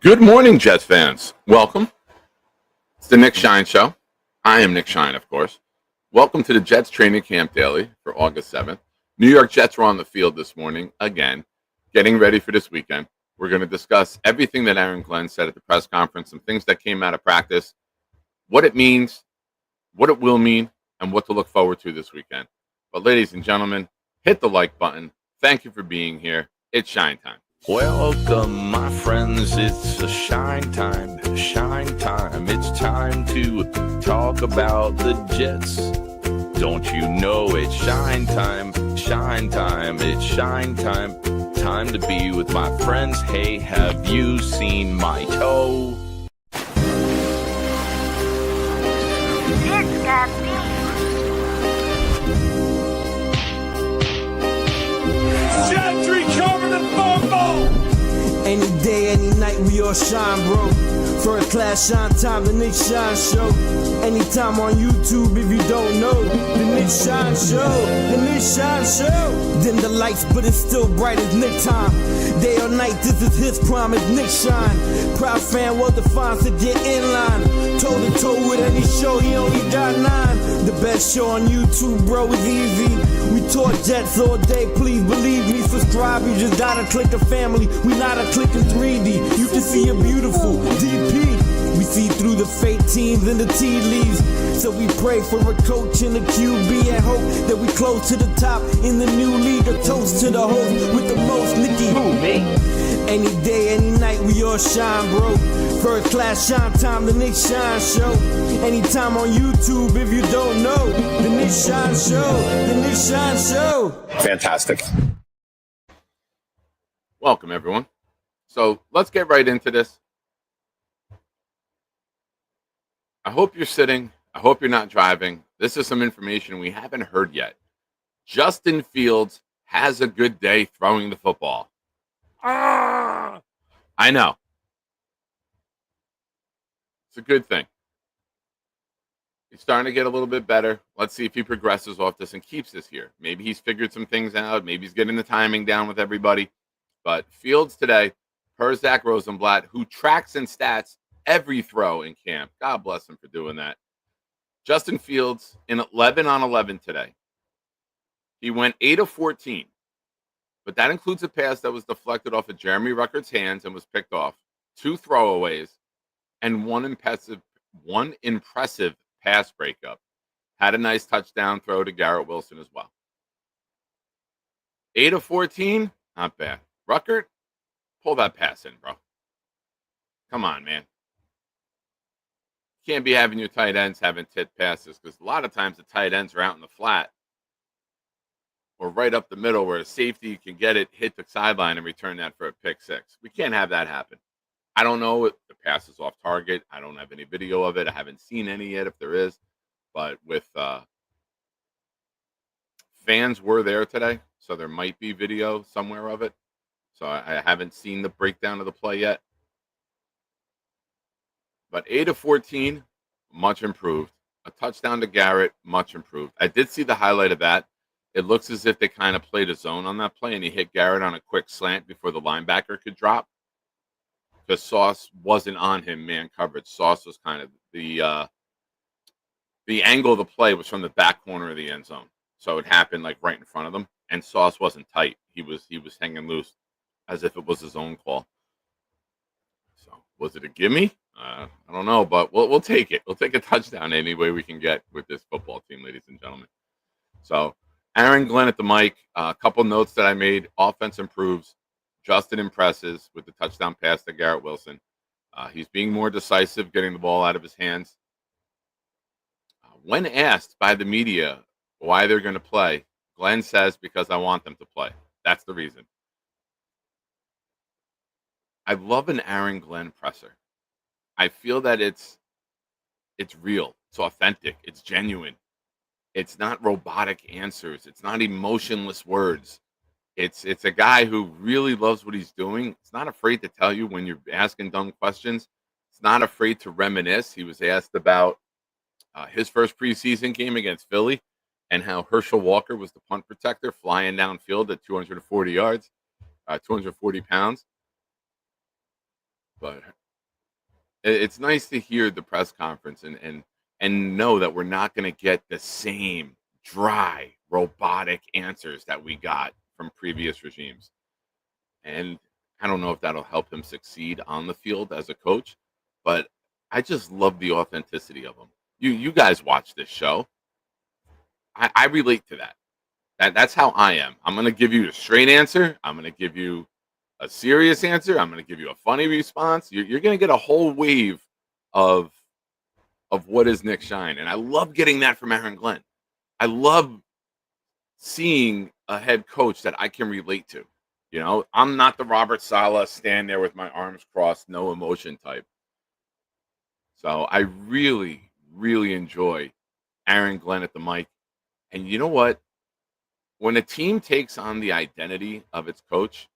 Good morning, Jets fans. Welcome. It's the Nick Shine Show. I am Nick Shine, of course. Welcome to the Jets Training Camp Daily for August 7th. New York Jets were on the field this morning, again, getting ready for this weekend. We're going to discuss everything that Aaron Glenn said at the press conference, some things that came out of practice, what it means, what it will mean, and what to look forward to this weekend. But ladies and gentlemen, hit the like button. Thank you for being here. It's Shine Time. Welcome, my friends. It's a shine time. Shine time. It's time to talk about the Jets. Don't you know it's shine time? Shine time. It's shine time. Time to be with my friends. Hey, have you seen my toe? It's got me. Gentry covered in football. Any day, any night, we all shine, bro. First class shine time, the Nick Shine Show. Anytime on YouTube, if you don't know, the Nick Shine Show, the Nick Shine Show. Dim the lights, but it's still bright as Nick time. Day or night, this is his promise, Nick Shine. Proud fan, well defined, to get in line. Toe to toe with any show, he only got 9. The best show on YouTube, bro, is easy. We talk Jets all day, please believe me. Subscribe, you just gotta click a family. We not a click in 3D. You can see a beautiful DP. We see through the fake teams and the tea leaves. So we pray for a coach and a QB and hope that we close to the top in the new league. A toast to the host with the most, Nicky. Who, me? Any day, any night, we all shine, bro. First class shine time, the Nick Shine Show. Anytime on YouTube, if you don't know, the Nick Shine Show, the Nick Shine Show. Fantastic. Welcome, everyone. So let's get right into this. I hope you're sitting. I hope you're not driving. This is some information we haven't heard yet. Justin Fields has a good day throwing the football. I know. It's a good thing. He's starting to get a little bit better. Let's see if he progresses off this and keeps this here. Maybe he's figured some things out. Maybe he's getting the timing down with everybody. But Fields today, per Zach Rosenblatt, who tracks and stats every throw in camp. God bless him for doing that. Justin Fields in 11 on 11 today. He went 8 of 14. But that includes a pass that was deflected off of Jeremy Ruckert's hands and was picked off, 2 throwaways, and one impressive pass breakup. Had a nice touchdown throw to Garrett Wilson as well. 8 of 14, not bad. Ruckert, pull that pass in, bro. Come on, man. You can't be having your tight ends having tit passes because a lot of times the tight ends are out in the flat or right up the middle where a safety can get it, hit the sideline, and return that for a pick 6. We can't have that happen. I don't know if the pass is off target. I don't have any video of it. I haven't seen any yet if there is. But with fans were there today, so there might be video somewhere of it. So I haven't seen the breakdown of the play yet. But 8 of 14, much improved. A touchdown to Garrett, much improved. I did see the highlight of that. It looks as if they kind of played a zone on that play, and he hit Garrett on a quick slant before the linebacker could drop. Because Sauce wasn't on him, man coverage. Sauce was kind of the angle of the play was from the back corner of the end zone. So it happened like right in front of them, and Sauce wasn't tight. He was hanging loose as if it was his own call. So was it a gimme? I don't know, but we'll take it. We'll take a touchdown any way we can get with this football team, ladies and gentlemen. So Aaron Glenn at the mic. A couple notes that I made. Offense improves. Justin impresses with the touchdown pass to Garrett Wilson. He's being more decisive, getting the ball out of his hands. When asked by the media why they're going to play, Glenn says, because I want them to play. That's the reason. I love an Aaron Glenn presser. I feel that it's real. It's authentic. It's genuine. It's not robotic answers. It's not emotionless words. It's a guy who really loves what he's doing. It's not afraid to tell you when you're asking dumb questions. It's not afraid to reminisce. He was asked about his first preseason game against Philly and how Herschel Walker was the punt protector flying downfield at 240 yards, 240 pounds. But It's nice to hear the press conference and know that we're not going to get the same dry, robotic answers that we got from previous regimes. And I don't know if that'll help him succeed on the field as a coach, but I just love the authenticity of him. You guys watch this show. I relate to that. That's how I am. I'm gonna give you a straight answer. I'm gonna give you a serious answer. I'm gonna give you a funny response. You're gonna get a whole wave of what is Nick Shine, and I love getting that from Aaron Glenn. I love seeing a head coach that I can relate to. You know, I'm not the Robert Saleh stand there with my arms crossed, no emotion type. So I really, really enjoy Aaron Glenn at the mic. And you know what? When a team takes on the identity of its coach,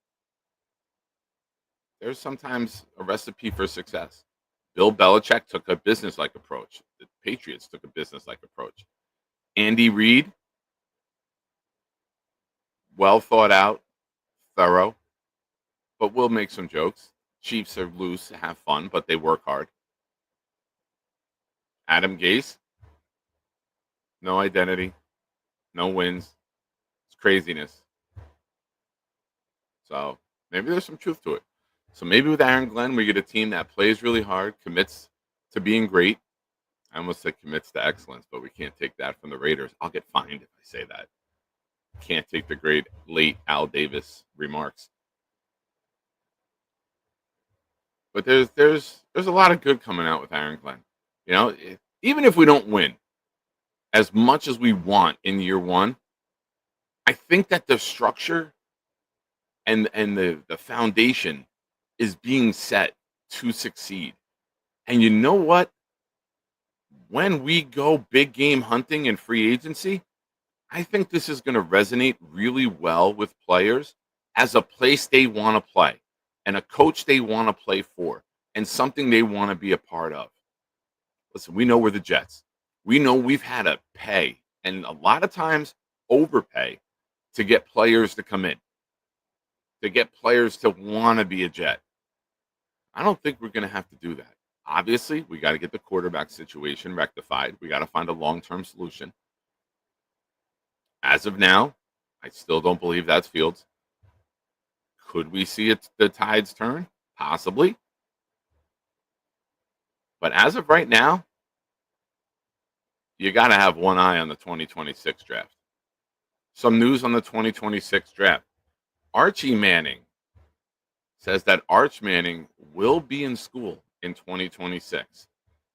there's sometimes a recipe for success. Bill Belichick took a business-like approach. The Patriots took a business-like approach. Andy Reid, well thought out, thorough, but will make some jokes. Chiefs are loose, have fun, but they work hard. Adam Gase, no identity, no wins. It's craziness. So maybe there's some truth to it. So maybe with Aaron Glenn, we get a team that plays really hard, commits to being great. I almost said commits to excellence, but we can't take that from the Raiders. I'll get fined if I say that. Can't take the great late Al Davis remarks. But there's a lot of good coming out with Aaron Glenn. You know, even if we don't win as much as we want in year one, I think that the structure and the foundation is being set to succeed. And you know what? When we go big game hunting and free agency, I think this is going to resonate really well with players as a place they want to play and a coach they want to play for and something they want to be a part of. Listen, we know we're the Jets. We know we've had to pay and a lot of times overpay to get players to come in, to get players to want to be a Jet. I don't think we're going to have to do that. Obviously, we got to get the quarterback situation rectified. We got to find a long-term solution. As of now, I still don't believe that's Fields. Could we see the tides turn? Possibly. But as of right now, you got to have one eye on the 2026 draft. Some news on the 2026 draft. Archie Manning says that Arch Manning will be in school in 2026.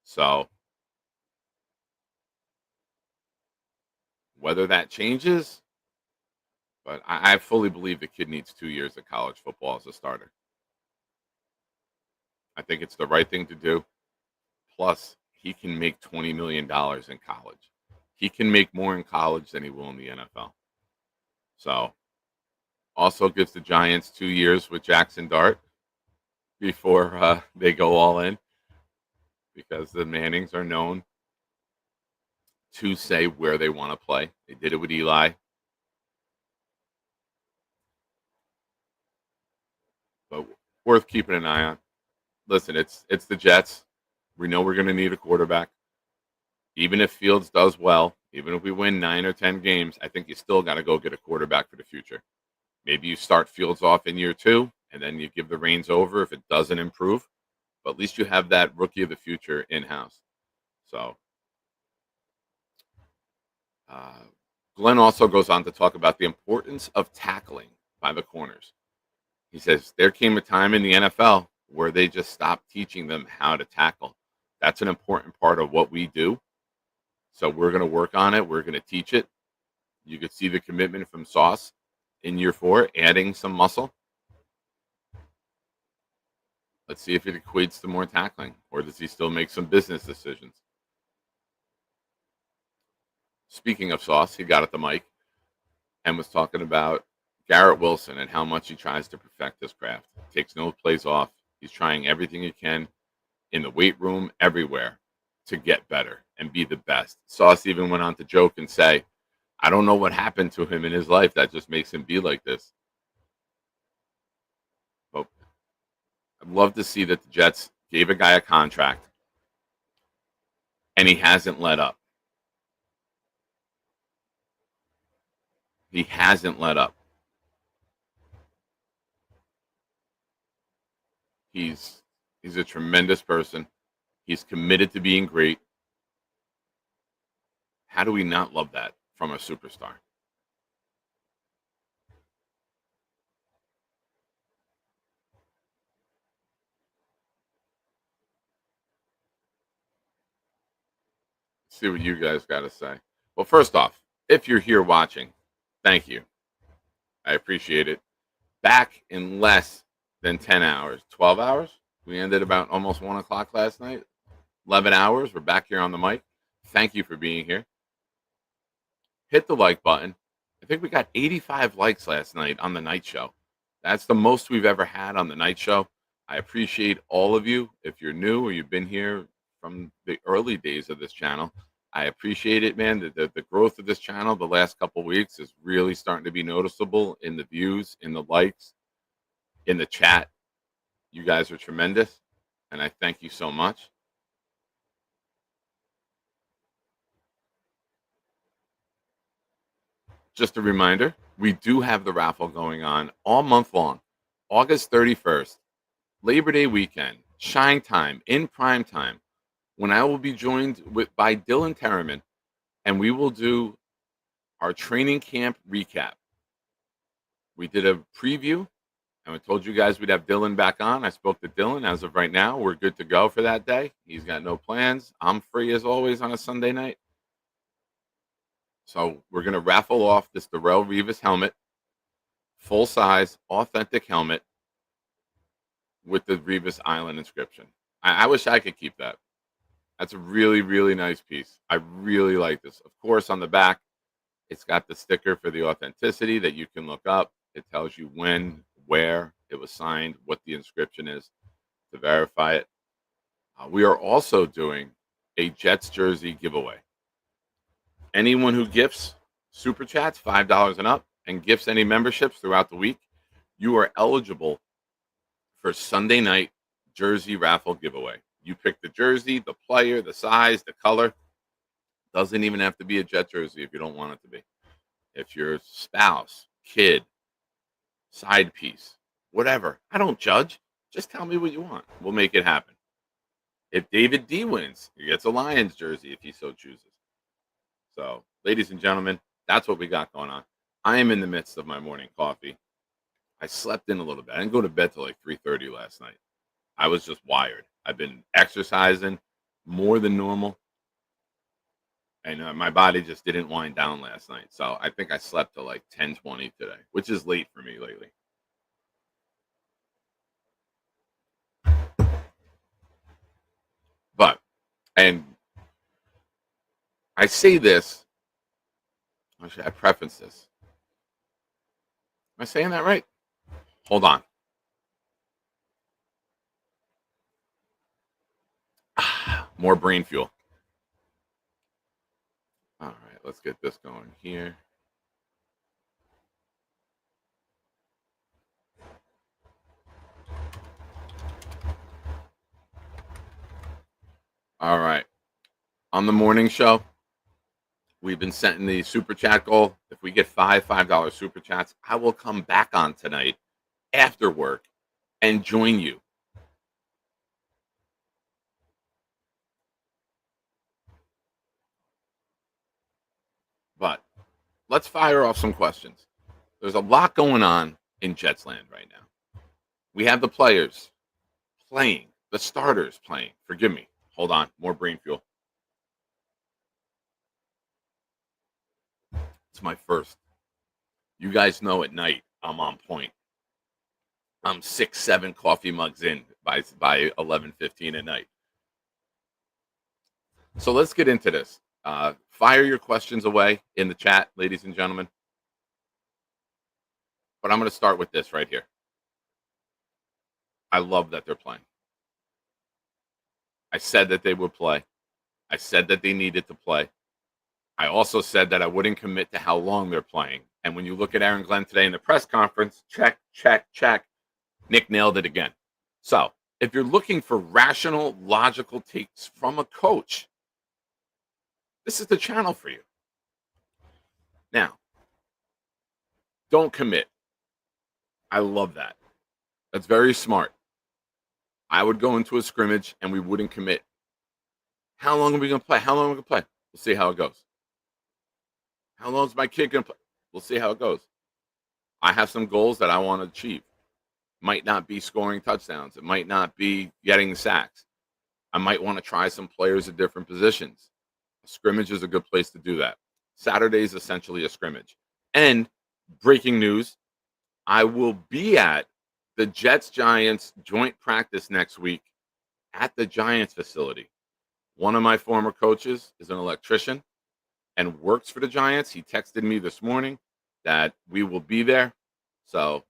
So whether that changes, but I fully believe the kid needs 2 years of college football as a starter. I think it's the right thing to do. Plus, he can make $20 million in college. He can make more in college than he will in the NFL. So also gives the Giants 2 years with Jackson Dart before they go all in, because the Mannings are known to say where they want to play. They did it with Eli. But worth keeping an eye on. Listen, it's the Jets. We know we're going to need a quarterback. Even if Fields does well, even if we win 9 or 10 games, I think you still got to go get a quarterback for the future. Maybe you start Fields off in year 2, and then you give the reins over if it doesn't improve. But at least you have that rookie of the future in-house. So Glenn also goes on to talk about the importance of tackling by the corners. He says, there came a time in the NFL where they just stopped teaching them how to tackle. That's an important part of what we do. So we're going to work on it. We're going to teach it. You could see the commitment from Sauce in year 4, adding some muscle. Let's see if it equates to more tackling, or does he still make some business decisions? Speaking of Sauce, he got at the mic and was talking about Garrett Wilson and how much he tries to perfect his craft. Takes no plays off. He's trying everything he can in the weight room, everywhere, to get better and be the best. Sauce even went on to joke and say, I don't know what happened to him in his life that just makes him be like this. But I'd love to see that the Jets gave a guy a contract, and he hasn't let up. He hasn't let up. He's a tremendous person. He's committed to being great. How do we not love that from a superstar? See what you guys got to say. Well, first off, if you're here watching, thank you. I appreciate it. Back in less than 10 hours, 12 hours. We ended about almost 1 o'clock last night. 11 hours. We're back here on the mic. Thank you for being here. Hit the like button. I think we got 85 likes last night on the night show. That's the most we've ever had on the night show. I appreciate all of you. If you're new or you've been here from the early days of this channel, I appreciate it, man. The growth of this channel the last couple weeks is really starting to be noticeable in the views, in the likes, in the chat. You guys are tremendous, and I thank you so much. Just a reminder, we do have the raffle going on all month long. August 31st, Labor Day weekend, Shine Time, in prime time, when I will be joined by Dylan Terraman, and we will do our training camp recap. We did a preview, and I told you guys we'd have Dylan back on. I spoke to Dylan. As of right now, we're good to go for that day. He's got no plans. I'm free as always on a Sunday night. So we're going to raffle off this Darrell Revis helmet, full-size, authentic helmet with the Revis Island inscription. I wish I could keep that. That's a really, really nice piece. I really like this. Of course, on the back, it's got the sticker for the authenticity that you can look up. It tells you when, where it was signed, what the inscription is to verify it. We are also doing a Jets jersey giveaway. Anyone who gifts Super Chats, $5 and up, and gifts any memberships throughout the week, you are eligible for Sunday night jersey raffle giveaway. You pick the jersey, the player, the size, the color. Doesn't even have to be a Jet jersey if you don't want it to be. If your spouse, kid, side piece, whatever. I don't judge. Just tell me what you want. We'll make it happen. If David D wins, he gets a Lions jersey if he so chooses. So, ladies and gentlemen, that's what we got going on. I am in the midst of my morning coffee. I slept in a little bit. I didn't go to bed till like 3:30 last night. I was just wired. I've been exercising more than normal. And my body just didn't wind down last night. So I think I slept till like 10:20 today, which is late for me lately. But, and I say this, how should I preface this? Am I saying that right? Hold on. More brain fuel. All right, let's get this going here. All right. On the morning show, we've been setting the super chat goal. If we get $5 super chats, I will come back on tonight after work and join you. But let's fire off some questions. There's a lot going on in Jetsland right now. We have the players playing, the starters playing. Forgive me. Hold on. More brain fuel. It's my first. You guys know at night I'm on point. I'm 6, 7 coffee mugs in by 11:15 at night. So let's get into this. Fire your questions away in the chat, ladies and gentlemen. But I'm going to start with this right here. I love that they're playing. I said that they would play. I said that they needed to play. I also said that I wouldn't commit to how long they're playing. And when you look at Aaron Glenn today in the press conference, check, check, check. Nick nailed it again. So If you're looking for rational, logical takes from a coach, this is the channel for you. Now, don't commit. I love that. That's very smart. I would go into a scrimmage and we wouldn't commit. How long are we going to play? How long are we going to play? We'll see how it goes. How long is my kid going to play? We'll see how it goes. I have some goals that I want to achieve. Might not be scoring touchdowns. It might not be getting sacks. I might want to try some players at different positions. A scrimmage is a good place to do that. Saturday is essentially a scrimmage. And breaking news, I will be at the Jets-Giants joint practice next week at the Giants facility. One of my former coaches is an electrician and works for the Giants. He texted me this morning that we will be there. So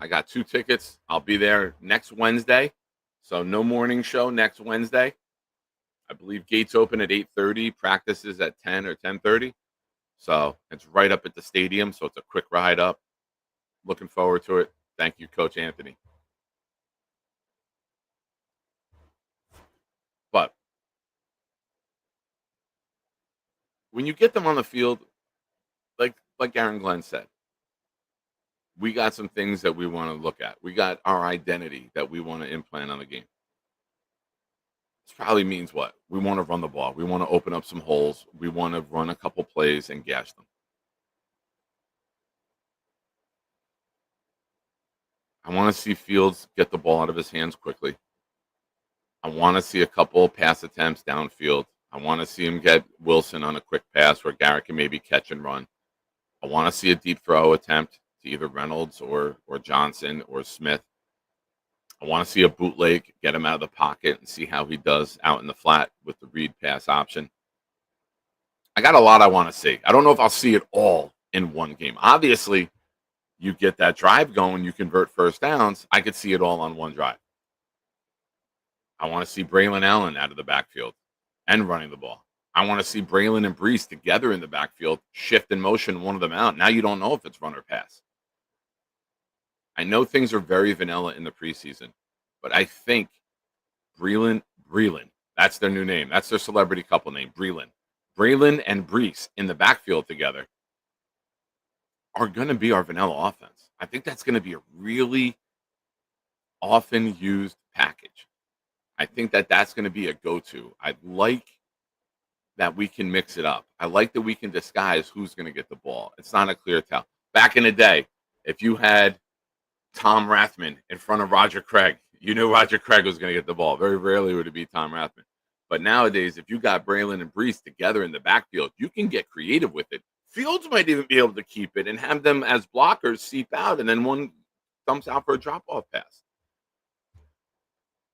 I got 2 tickets. I'll be there next Wednesday. So no morning show next Wednesday. I believe gates open at 8:30, practices at 10 or 10:30. So it's right up at the stadium. So it's a quick ride up. Looking forward to it. Thank you, Coach Anthony. But when you get them on the field, like Aaron Glenn said, we got some things that we want to look at. We got our identity that we want to implant on the game. This probably means what? We want to run the ball. We want to open up some holes. We want to run a couple plays and gash them. I want to see Fields get the ball out of his hands quickly. I want to see a couple pass attempts downfield. I want to see him get Wilson on a quick pass where Garrett can maybe catch and run. I want to see a deep throw attempt to either Reynolds or Johnson or Smith. I want to see a bootleg, get him out of the pocket and see how he does out in the flat with the read pass option. I got a lot I want to see. I don't know if I'll see it all in one game. Obviously, you get that drive going, you convert first downs. I could see it all on one drive. I want to see Braylon Allen out of the backfield and running the ball. I want to see Braylon and Brees together in the backfield, shift in motion, one of them out. Now you don't know if it's run or pass. I know things are very vanilla in the preseason, but I think Breelin, that's their new name. That's their celebrity couple name, Braylon and Brees in the backfield together are going to be our vanilla offense. I think that's going to be a really often used package. I think that that's going to be a go-to. I like that we can mix it up. I like that we can disguise who's going to get the ball. It's not a clear tell. Back in the day, if you had Tom Rathman in front of Roger Craig, you knew Roger Craig was going to get the ball. Very rarely would it be Tom Rathman. But nowadays, if you got Braylon and Brees together in the backfield, you can get creative with it. Fields might even be able to keep it and have them as blockers seep out, and then one dumps out for a drop-off pass.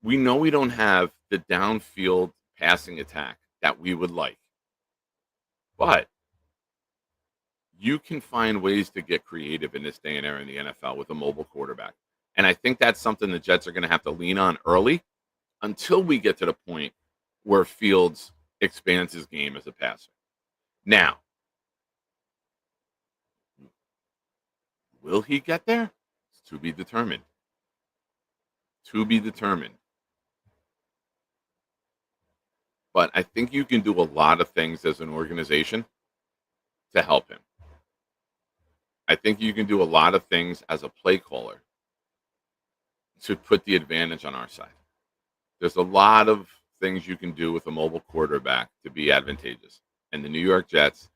We know we don't have the downfield passing attack that we would like. But you can find ways to get creative in this day and era in the NFL with a mobile quarterback. And I think that's something the Jets are going to have to lean on early until we get to the point where Fields expands his game as a passer. Now, will he get there? It's to be determined. To be determined. But I think you can do a lot of things as an organization to help him. I think you can do a lot of things as a play caller to put the advantage on our side. There's a lot of things you can do with a mobile quarterback to be advantageous. And the New York Jets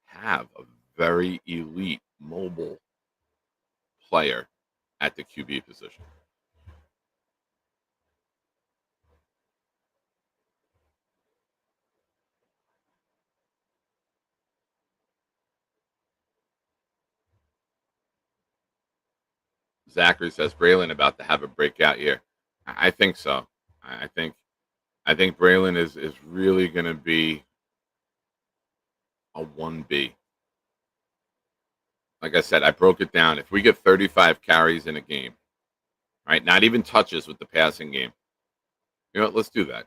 have a very elite mobile player at the QB position. Zachary says Braylon about to have a breakout year. I think so. I think Braylon is really going to be a 1B. Like I said, I broke it down. If we get 35 carries in a game, right? Not even touches with the passing game. You know what? Let's do that.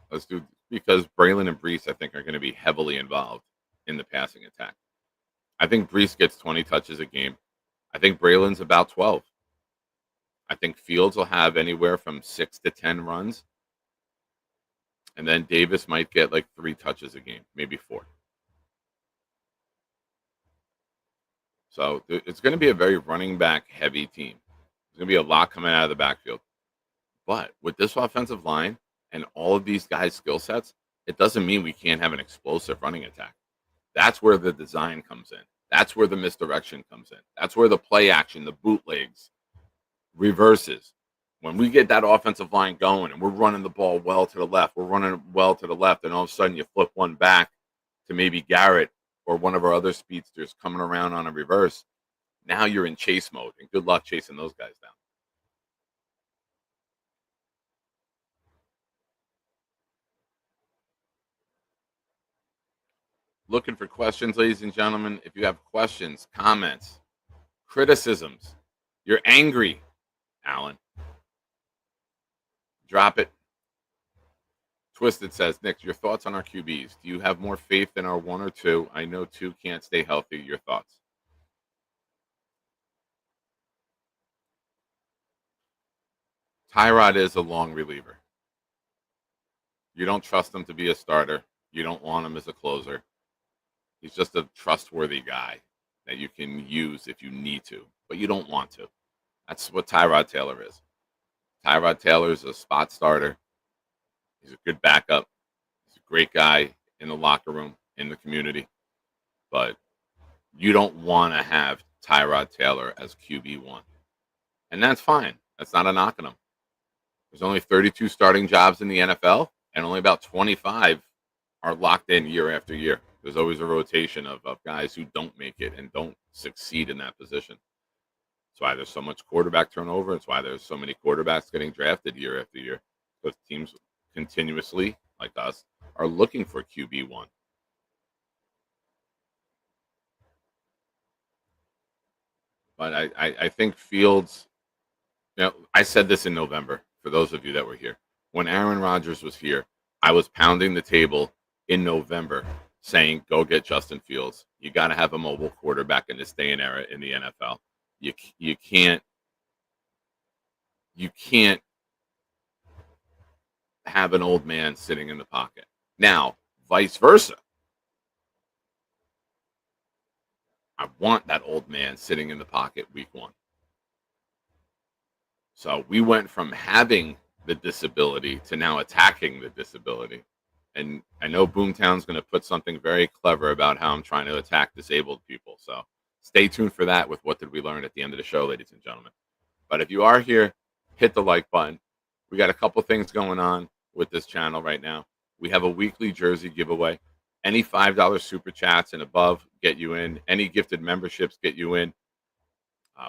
Because Braylon and Brees, I think, are going to be heavily involved in the passing attack. I think Brees gets 20 touches a game. I think Braylon's about 12. I think Fields will have anywhere from 6 to 10 runs. And then Davis might get like 3 touches a game, maybe 4. So it's going to be a very running back heavy team. There's going to be a lot coming out of the backfield. But with this offensive line and all of these guys' skill sets, it doesn't mean we can't have an explosive running attack. That's where the design comes in. That's where the misdirection comes in. That's where the play action, the bootlegs, reverses. When we get that offensive line going and we're running the ball well to the left, we're running well to the left, and all of a sudden you flip one back to maybe Garrett or one of our other speedsters coming around on a reverse. Now you're in chase mode, and good luck chasing those guys down. Looking for questions, ladies and gentlemen. If you have questions, comments, criticisms, you're angry, Alan, drop it. Twisted says, Nick, your thoughts on our QBs. Do you have more faith in our 1 or 2? I know 2 can't stay healthy. Your thoughts? Tyrod is a long reliever. You don't trust him to be a starter. You don't want him as a closer. He's just a trustworthy guy that you can use if you need to, but you don't want to. That's what Tyrod Taylor is. Tyrod Taylor is a spot starter. He's a good backup. He's a great guy in the locker room, in the community. But you don't want to have Tyrod Taylor as QB1. And that's fine. That's not a knock on him. There's only 32 starting jobs in the NFL, and only about 25 are locked in year after year. There's always a rotation of guys who don't make it and don't succeed in that position. That's why there's so much quarterback turnover. It's why there's so many quarterbacks getting drafted year after year. Because teams continuously, like us, are looking for QB1. But I think Fields, I said this in November, for those of you that were here. When Aaron Rodgers was here, I was pounding the table in November saying, go get Justin Fields. You got to have a mobile quarterback in this day and era in the NFL. You can't have an old man sitting in the pocket. Now, vice versa. I want that old man sitting in the pocket week 1. So we went from having the disability to now attacking the disability. And I know Boomtown's going to put something very clever about how I'm trying to attack disabled people. So stay tuned for that with What Did We Learn at the end of the show, ladies and gentlemen. But if you are here, hit the like button. We got a couple things going on with this channel right now. We have a weekly jersey giveaway. Any $5 super chats and above get you in. Any gifted memberships get you in.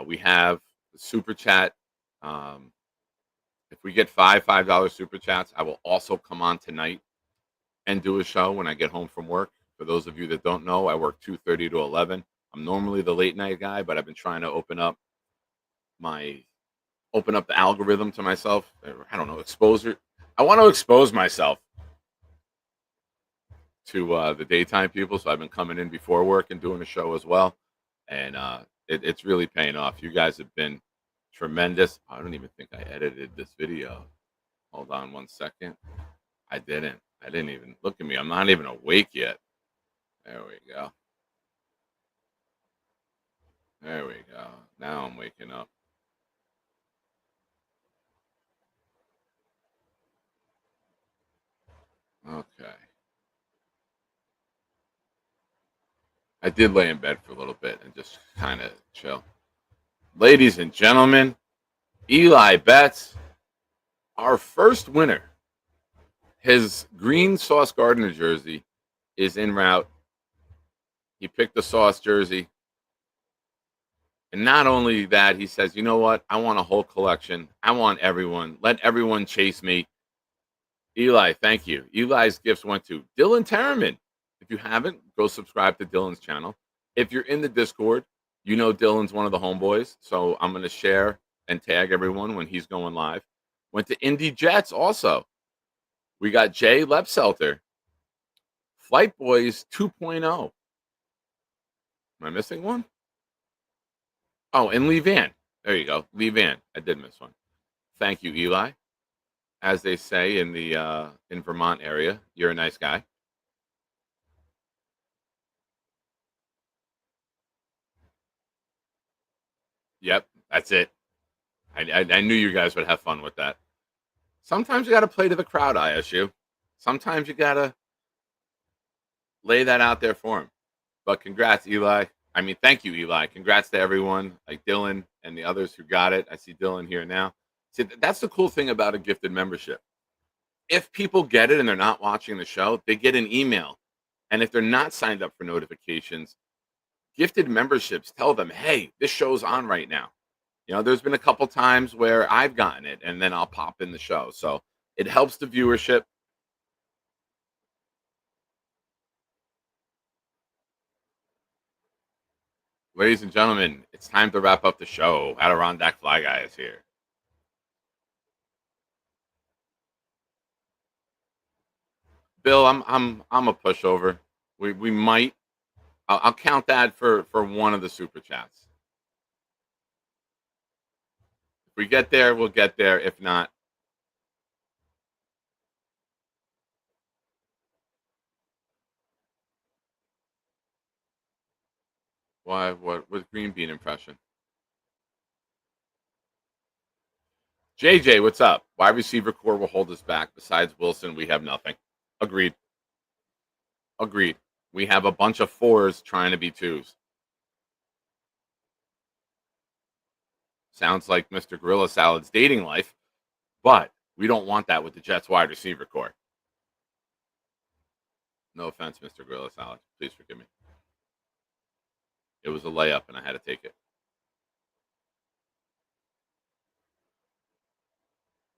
We have the super chat. If we get $5 super chats, I will also come on tonight and do a show when I get home from work. For those of you that don't know, I work 2:30 to 11. I'm normally the late night guy, but I've been trying to open up the algorithm to myself. I don't know, exposure. I want to expose myself to the daytime people, so I've been coming in before work and doing a show as well, and it's really paying off. You guys have been tremendous. I don't even think I edited this video. Hold on one second. I didn't even look at me. I'm not even awake yet. There we go. There we go. Now I'm waking up. Okay. I did lay in bed for a little bit and just kind of chill. Ladies and gentlemen, Eli Betts, our first winner. His green Sauce Gardner jersey is en route. He picked the Sauce jersey. And not only that, he says, you know what? I want a whole collection. I want everyone. Let everyone chase me. Eli, thank you. Eli's gifts went to Dylan Terriman. If you haven't, go subscribe to Dylan's channel. If you're in the Discord, you know Dylan's one of the homeboys. So I'm going to share and tag everyone when he's going live. Went to Indy Jets also. We got Jay Lepselter. Flight Boys 2.0. Am I missing one? Oh, and Lee Van. There you go. Lee Van. I did miss one. Thank you, Eli. as they say in the in Vermont area. You're a nice guy. Yep, that's it. I knew you guys would have fun with that. Sometimes you got to play to the crowd, ISU. Sometimes you got to lay that out there for him. But congrats, Eli. I mean, thank you, Eli. Congrats to everyone, like Dylan and the others who got it. I see Dylan here now. See, that's the cool thing about a gifted membership. If people get it and they're not watching the show, they get an email. And if they're not signed up for notifications, gifted memberships tell them, hey, this show's on right now. You know, there's been a couple times where I've gotten it and then I'll pop in the show. So it helps the viewership. Ladies and gentlemen, it's time to wrap up the show. Adirondack Fly Guy is here. Bill, I'm a pushover. We might. I'll count that for one of the super chats. If we get there, we'll get there. If not, why? What with green bean impression? JJ, what's up? Wide receiver core will hold us back. Besides Wilson, we have nothing. Agreed. Agreed. We have a bunch of fours trying to be twos. Sounds like Mr. Gorilla Salad's dating life, but we don't want that with the Jets wide receiver core. No offense, Mr. Gorilla Salad. Please forgive me. It was a layup, and I had to take it.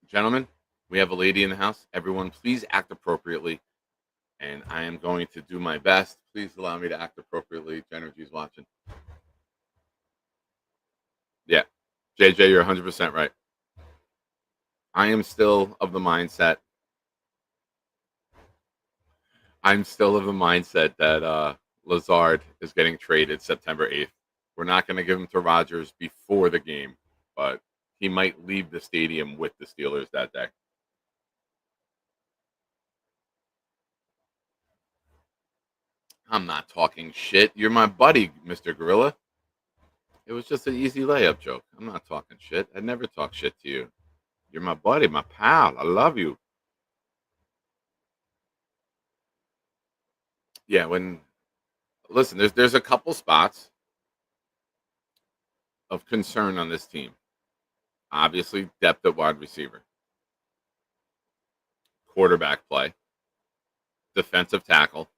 Gentlemen, we have a lady in the house. Everyone, please act appropriately. And I am going to do my best. Please allow me to act appropriately. Genergy's watching. Yeah. JJ, you're 100% right. I am still of the mindset. That Lazard is getting traded September 8th. We're not going to give him to Rodgers before the game, but he might leave the stadium with the Steelers that day. I'm not talking shit. You're my buddy, Mr. Gorilla. It was just an easy layup joke. I'm not talking shit. I never talk shit to you. You're my buddy, my pal. I love you. Yeah, listen, there's a couple spots of concern on this team. Obviously, depth at wide receiver, quarterback play, defensive tackle,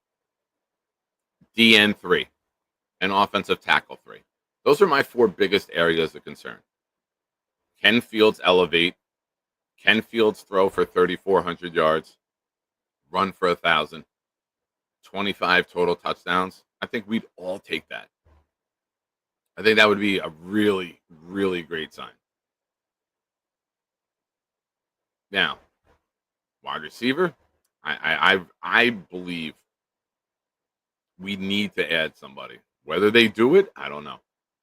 DN3, and offensive tackle 3. Those are my 4 biggest areas of concern. Can Fields elevate? Can Fields throw for 3,400 yards, run for 1,000, 25 total touchdowns? I think we'd all take that. I think that would be a really, really great sign. Now, wide receiver, I believe we need to add somebody. Whether they do it, I don't know.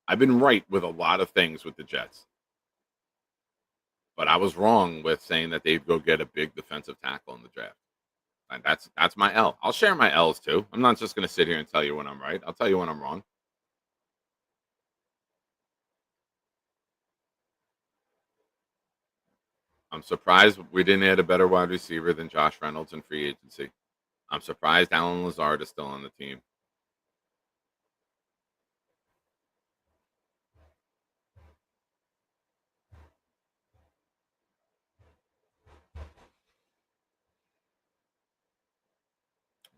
I've been right with a lot of things with the Jets, but I was wrong with saying that they'd go get a big defensive tackle in the draft. And that's my L. I'll share my L's too. I'm not just going to sit here and tell you when I'm right. I'll tell you when I'm wrong. I'm surprised we didn't add a better wide receiver than Josh Reynolds in free agency. I'm surprised Alan Lazard is still on the team.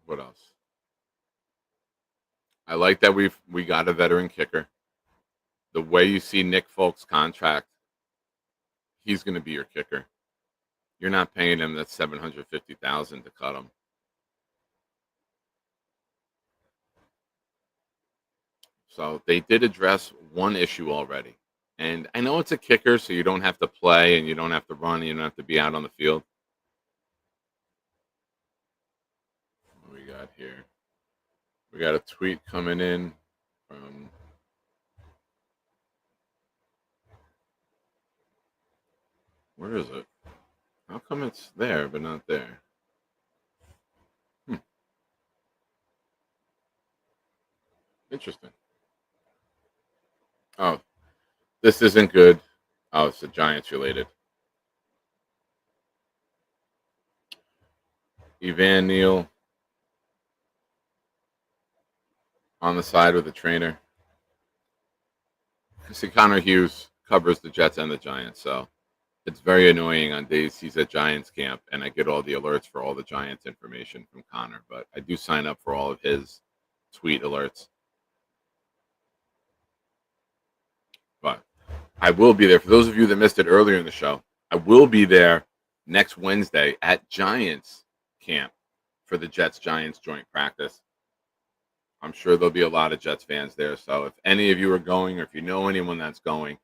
What else? I like that we got a veteran kicker. The way you see Nick Folk's contract, he's going to be your kicker. You're not paying him that $750,000 to cut him. So they did address one issue already. And I know it's a kicker, so you don't have to play and you don't have to run and you don't have to be out on the field. What we got here? We got a tweet coming in from where is it? How come it's there but not there? Interesting. Oh, this isn't good. Oh, it's the Giants related. Evan Neal on the side with the trainer. See, Connor Hughes covers the Jets and the Giants, so it's very annoying on days he's at Giants camp, and I get all the alerts for all the Giants information from Connor. But I do sign up for all of his tweet alerts. But I will be there. For those of you that missed it earlier in the show, I will be there next Wednesday at Giants camp for the Jets-Giants joint practice. I'm sure there'll be a lot of Jets fans there. So if any of you are going, or if you know anyone that's going,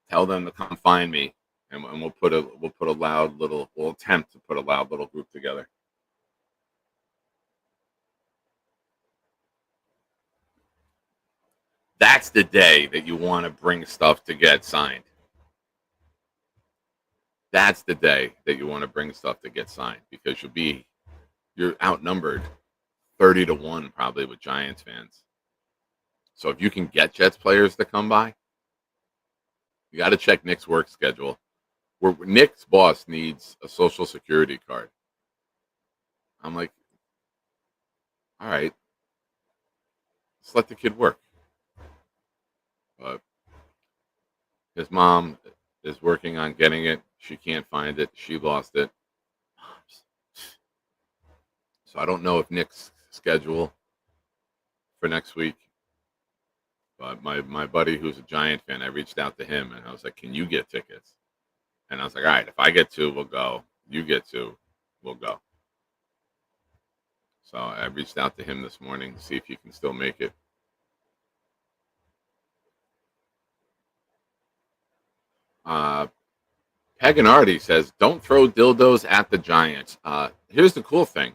tell them to come find me, and we'll put a loud little, we'll attempt to put a loud little group together. That's the day that you want to bring stuff to get signed. That's the day that you want to bring stuff to get signed, because you're outnumbered 30-1 probably with Giants fans. So if you can get Jets players to come by, you got to check Nick's work schedule. Nick's boss needs a social security card. I'm like, all right, let's let the kid work. But his mom is working on getting it. She can't find it. She lost it. So I don't know if Nick's schedule for next week. But my buddy who's a Giant fan, I reached out to him and I was like, can you get tickets? And I was like, all right, if I get two, we'll go. You get two, we'll go. So I reached out to him this morning to see if he can still make it. Paganardi says, don't throw dildos at the Giants. Here's the cool thing.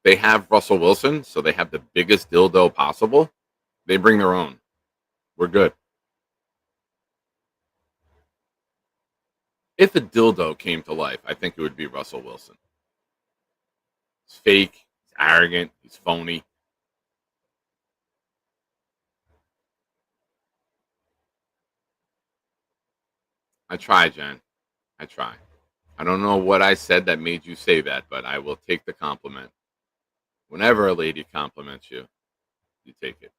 They have Russell Wilson, so they have the biggest dildo possible. They bring their own. We're good. If a dildo came to life, I think it would be Russell Wilson. He's fake. He's arrogant. He's phony. I try, Jen. I try. I don't know what I said that made you say that, but I will take the compliment. Whenever a lady compliments you, you take it.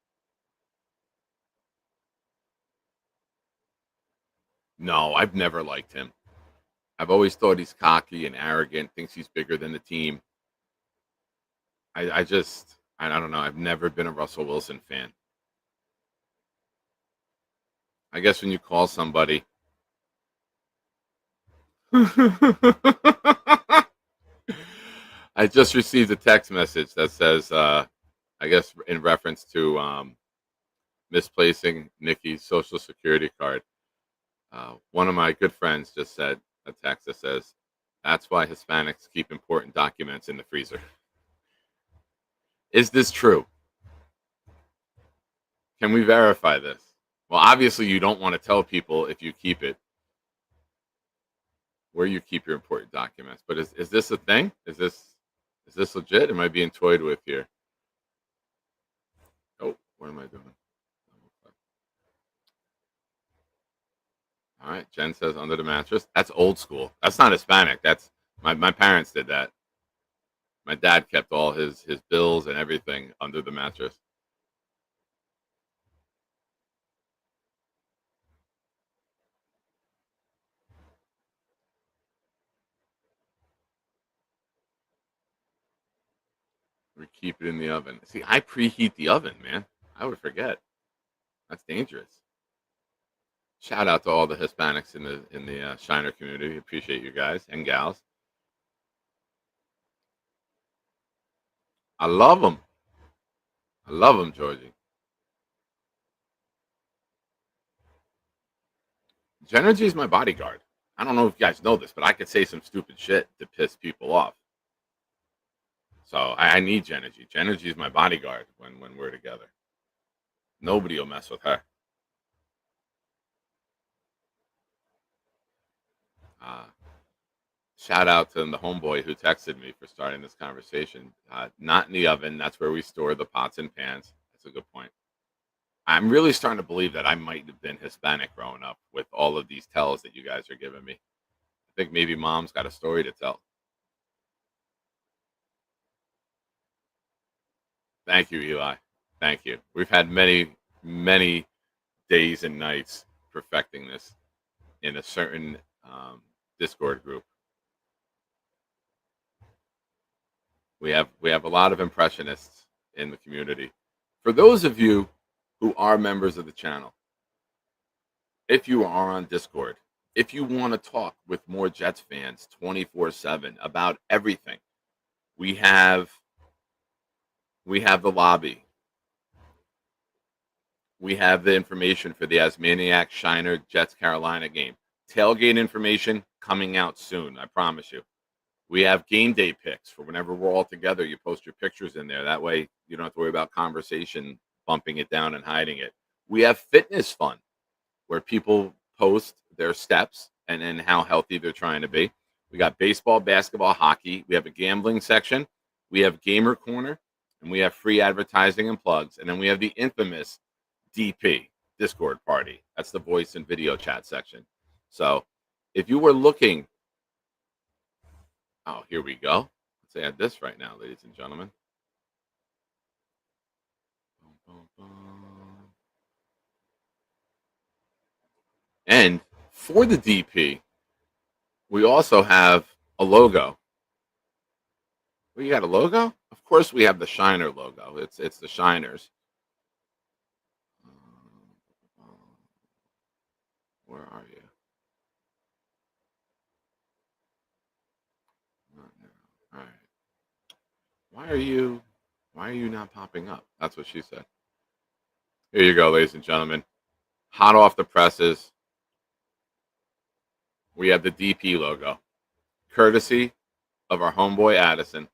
No, I've never liked him. I've always thought he's cocky and arrogant, thinks he's bigger than the team. I don't know. I've never been a Russell Wilson fan. I guess when you call somebody. I just received a text message that says, I guess in reference to misplacing Nikki's social security card. One of my good friends just said a text that says, that's why Hispanics keep important documents in the freezer. Is this true? Can we verify this? Well, obviously you don't want to tell people if you keep it, where you keep your important documents. But is this a thing? Is this legit? Am I being toyed with here? Oh, what am I doing? All right, Jen says under the mattress. That's old school. That's not Hispanic. That's my parents did that. My dad kept all his bills and everything under the mattress. We keep it in the oven. See, I preheat the oven, man. I would forget. That's dangerous. Shout out to all the Hispanics in the Shiner community. Appreciate you guys and gals. I love them. I love them, Georgie. Genergy is my bodyguard. I don't know if you guys know this, but I could say some stupid shit to piss people off. So I need Genergy. Genergy is my bodyguard when we're together. Nobody will mess with her. Shout out to the homeboy who texted me for starting this conversation. Not in the oven. That's where we store the pots and pans. That's a good point. I'm really starting to believe that I might have been Hispanic growing up with all of these tells that you guys are giving me. I think maybe mom's got a story to tell. Thank you, Eli. Thank you. We've had many, many days and nights perfecting this in a certain Discord group. We have a lot of impressionists in the community. For those of you who are members of the channel, if you are on Discord, if you want to talk with more Jets fans 24/7 about everything, we have the lobby. We have the information for the Asmaniac Shiner Jets Carolina game. Tailgate information coming out soon, I promise you. We have game day picks for whenever we're all together. You post your pictures in there. That way you don't have to worry about conversation bumping it down and hiding it. We have fitness fun where people post their steps and how healthy they're trying to be. We got baseball, basketball, hockey. We have a gambling section. We have gamer corner, and we have free advertising and plugs. And then we have the infamous DP, Discord party. That's the voice and video chat section. So if you were looking, oh, here we go. Let's add this right now, ladies and gentlemen. And for the DP, we also have a logo. We got a logo? Of course we have the Shiner logo. It's the Shiners. Where are you? Not now. All right. Why are you not popping up? That's what she said. Here you go, ladies and gentlemen. Hot off the presses. We have the DP logo, courtesy of our homeboy Addison.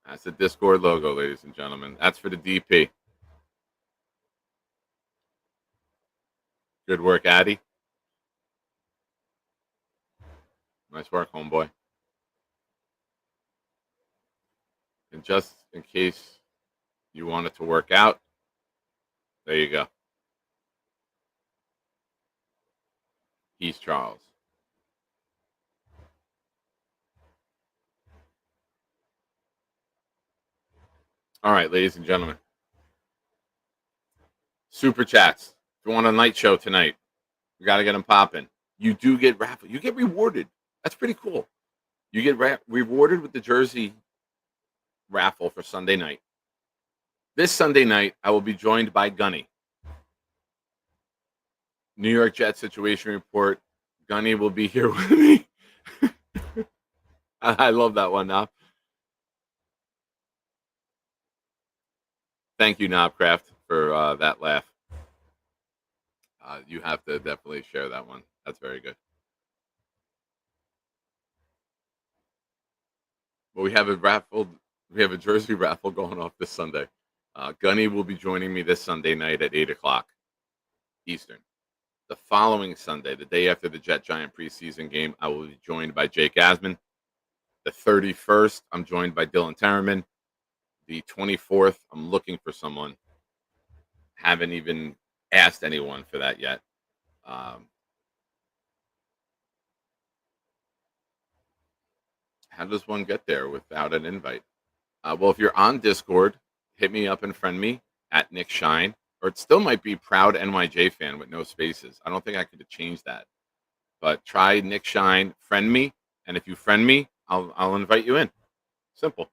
That's the Discord logo, ladies and gentlemen. That's for the DP. Good work, Addy. Nice work, homeboy. And just in case you want it to work out, there you go. He's Charles. All right, ladies and gentlemen. Super chats. If you want a night show tonight, we got to get them popping. You do get raffle. You get rewarded. That's pretty cool. You get rewarded with the jersey raffle for Sunday night. This Sunday night, I will be joined by Gunny. New York Jets situation report. Gunny will be here with me. I love that one, Knob. Thank you, Knobcraft, for that laugh. You have to definitely share that one. That's very good. But we have a raffle. We have a jersey raffle going off this Sunday. Gunny will be joining me this Sunday night at 8:00 Eastern. The following Sunday, the day after the Jet Giant preseason game, I will be joined by Jake Asman. The 31st, I'm joined by Dylan Terraman. The 24th, I'm looking for someone. Haven't even asked anyone for that yet. How does one get there without an invite? Well, if you're on Discord, hit me up and friend me at Nick Shine, or it still might be Proud NYJ Fan with no spaces. I don't think I could change that, but try Nick Shine, friend me, and if you friend me, I'll invite you in. Simple.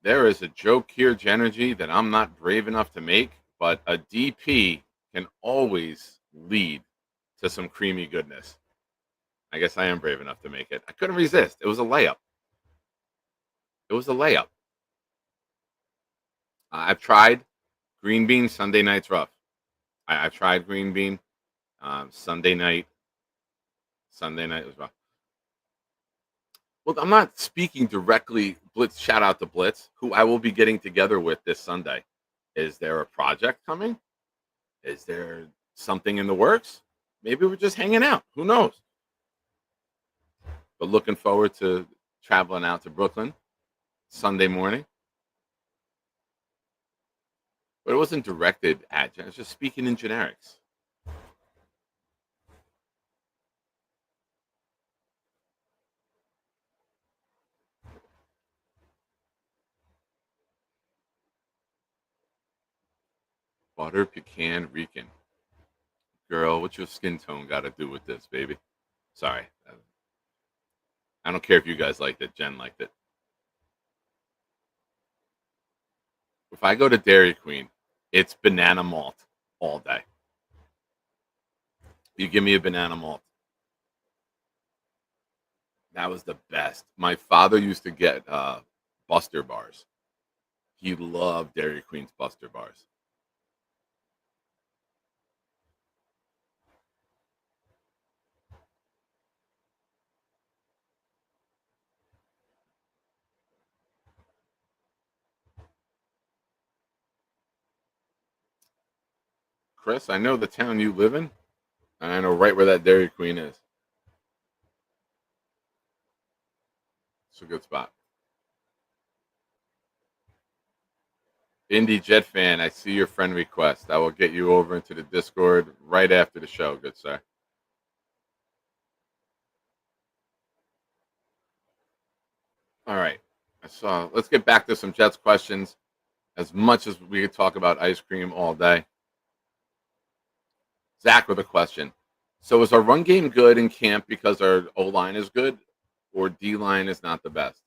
There is a joke here, Genergy, that I'm not brave enough to make, but a DP can always lead to some creamy goodness. I guess I am brave enough to make it. I couldn't resist. It was a layup. It was a layup. I've tried green bean. Sunday night's rough. I've tried green bean. Sunday night was rough. Well, I'm not speaking directly. Blitz, shout out to Blitz, who I will be getting together with this Sunday. Is there a project coming? Is there something in the works? Maybe we're just hanging out. Who knows? But looking forward to traveling out to Brooklyn Sunday morning. But it wasn't directed at Jen. It was just speaking in generics. Butter pecan Rican. Girl, what's your skin tone got to do with this, baby? Sorry. I don't care if you guys liked it. Jen liked it. If I go to Dairy Queen, it's banana malt all day. You give me a banana malt. That was the best. My father used to get Buster bars. He loved Dairy Queen's Buster bars. Chris, I know the town you live in, and I know right where that Dairy Queen is. It's a good spot. Indie Jet fan, I see your friend request. I will get you over into the Discord right after the show, good sir. All right. Let's get back to some Jets questions. As much as we could talk about ice cream all day. Zach with a question. So is our run game good in camp because our O-line is good or D-line is not the best?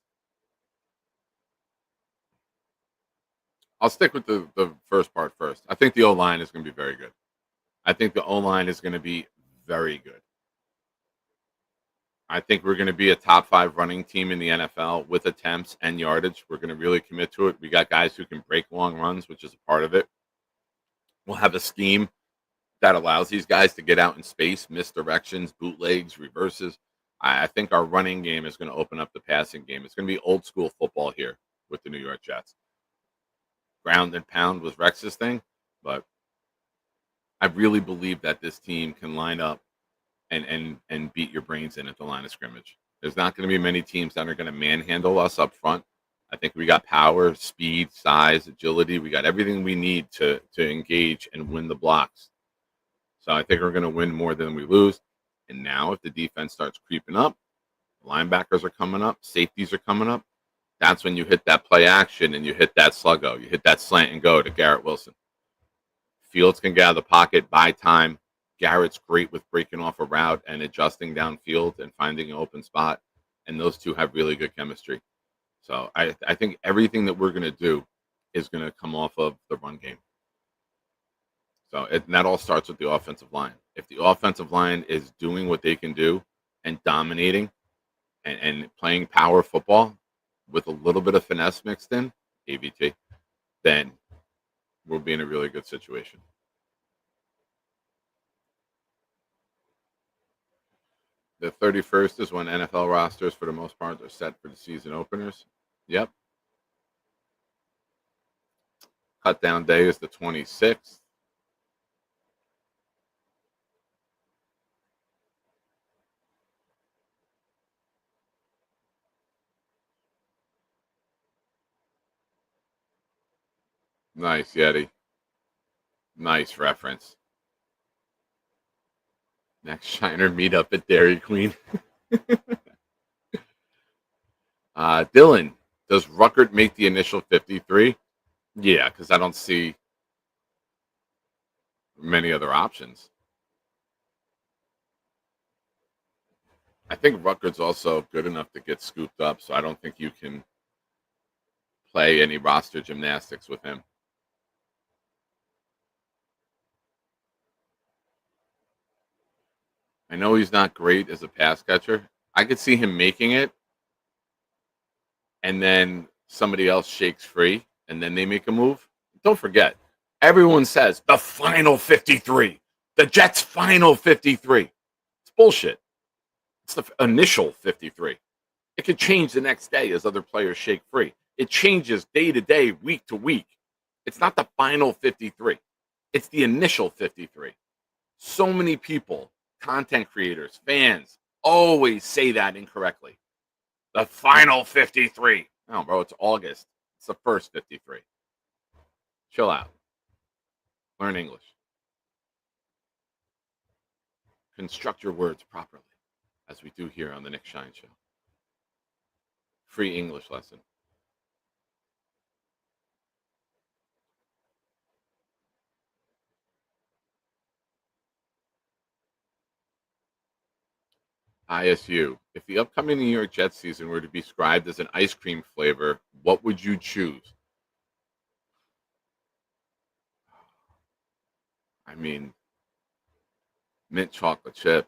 I'll stick with the first part first. I think the O-line is going to be very good. I think the O-line is going to be very good. I think we're going to be a top 5 running team in the NFL with attempts and yardage. We're going to really commit to it. We got guys who can break long runs, which is a part of it. We'll have a scheme that allows these guys to get out in space, misdirections, bootlegs, reverses. I think our running game is going to open up the passing game. It's going to be old school football here with the New York Jets. Ground and pound was Rex's thing, but I really believe that this team can line up and beat your brains in at the line of scrimmage. There's not going to be many teams that are going to manhandle us up front. I think we got power, speed, size, agility. We got everything we need to engage and win the blocks. So I think we're going to win more than we lose. And now if the defense starts creeping up, linebackers are coming up, safeties are coming up, that's when you hit that play action and you hit that sluggo. You hit that slant and go to Garrett Wilson. Fields can get out of the pocket, buy time. Garrett's great with breaking off a route and adjusting downfield and finding an open spot. And those two have really good chemistry. So I think everything that we're going to do is going to come off of the run game. So that all starts with the offensive line. If the offensive line is doing what they can do and dominating and playing power football with a little bit of finesse mixed in, AVT, then we'll be in a really good situation. The 31st is when NFL rosters, for the most part, are set for the season openers. Yep. Cut down day is the 26th. Nice, Yeti. Nice reference. Next Shiner meetup at Dairy Queen. Dylan, does Ruckert make the initial 53? Yeah, because I don't see many other options. I think Ruckert's also good enough to get scooped up, so I don't think you can play any roster gymnastics with him. I know he's not great as a pass catcher. I could see him making it, and then somebody else shakes free, and then they make a move. Don't forget, everyone says the final 53, the Jets' final 53. It's bullshit. It's the initial 53. It could change the next day as other players shake free. It changes day to day, week to week. It's not the final 53. It's the initial 53. So many people, content creators, fans, always say that incorrectly. The final 53. No, bro, it's August. It's the first 53. Chill out. Learn English. Construct your words properly, as we do here on the Nick Shine Show. Free English lesson. ISU. If the upcoming New York Jets season were to be described as an ice cream flavor, what would you choose? I mean, mint chocolate chip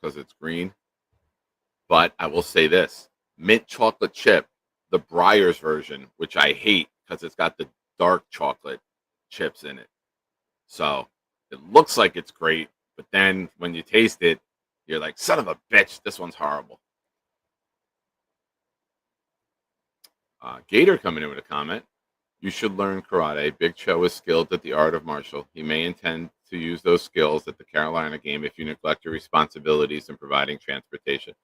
because it's green. But I will say this mint chocolate chip, the Breyers version, which I hate because it's got the dark chocolate chips in it. So it looks like it's great, but then when you taste it, you're like, son of a bitch, this one's horrible. Gator coming in with a comment. You should learn karate. Big Cho is skilled at the art of martial. He may intend to use those skills at the Carolina game if you neglect your responsibilities in providing transportation.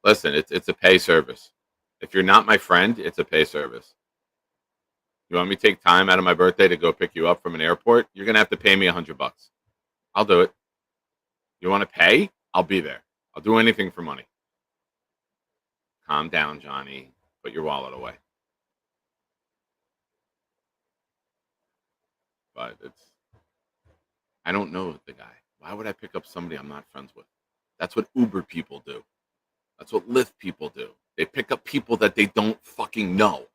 Listen, it's a pay service. If you're not my friend, it's a pay service. You want me to take time out of my birthday to go pick you up from an airport? You're gonna have to pay me $100. I'll do it. You want to pay? I'll be there. I'll do anything for money. Calm down, Johnny. Put your wallet away. But I don't know the guy. Why would I pick up somebody I'm not friends with? That's what Uber people do. That's what Lyft people do. They pick up people that they don't fucking know.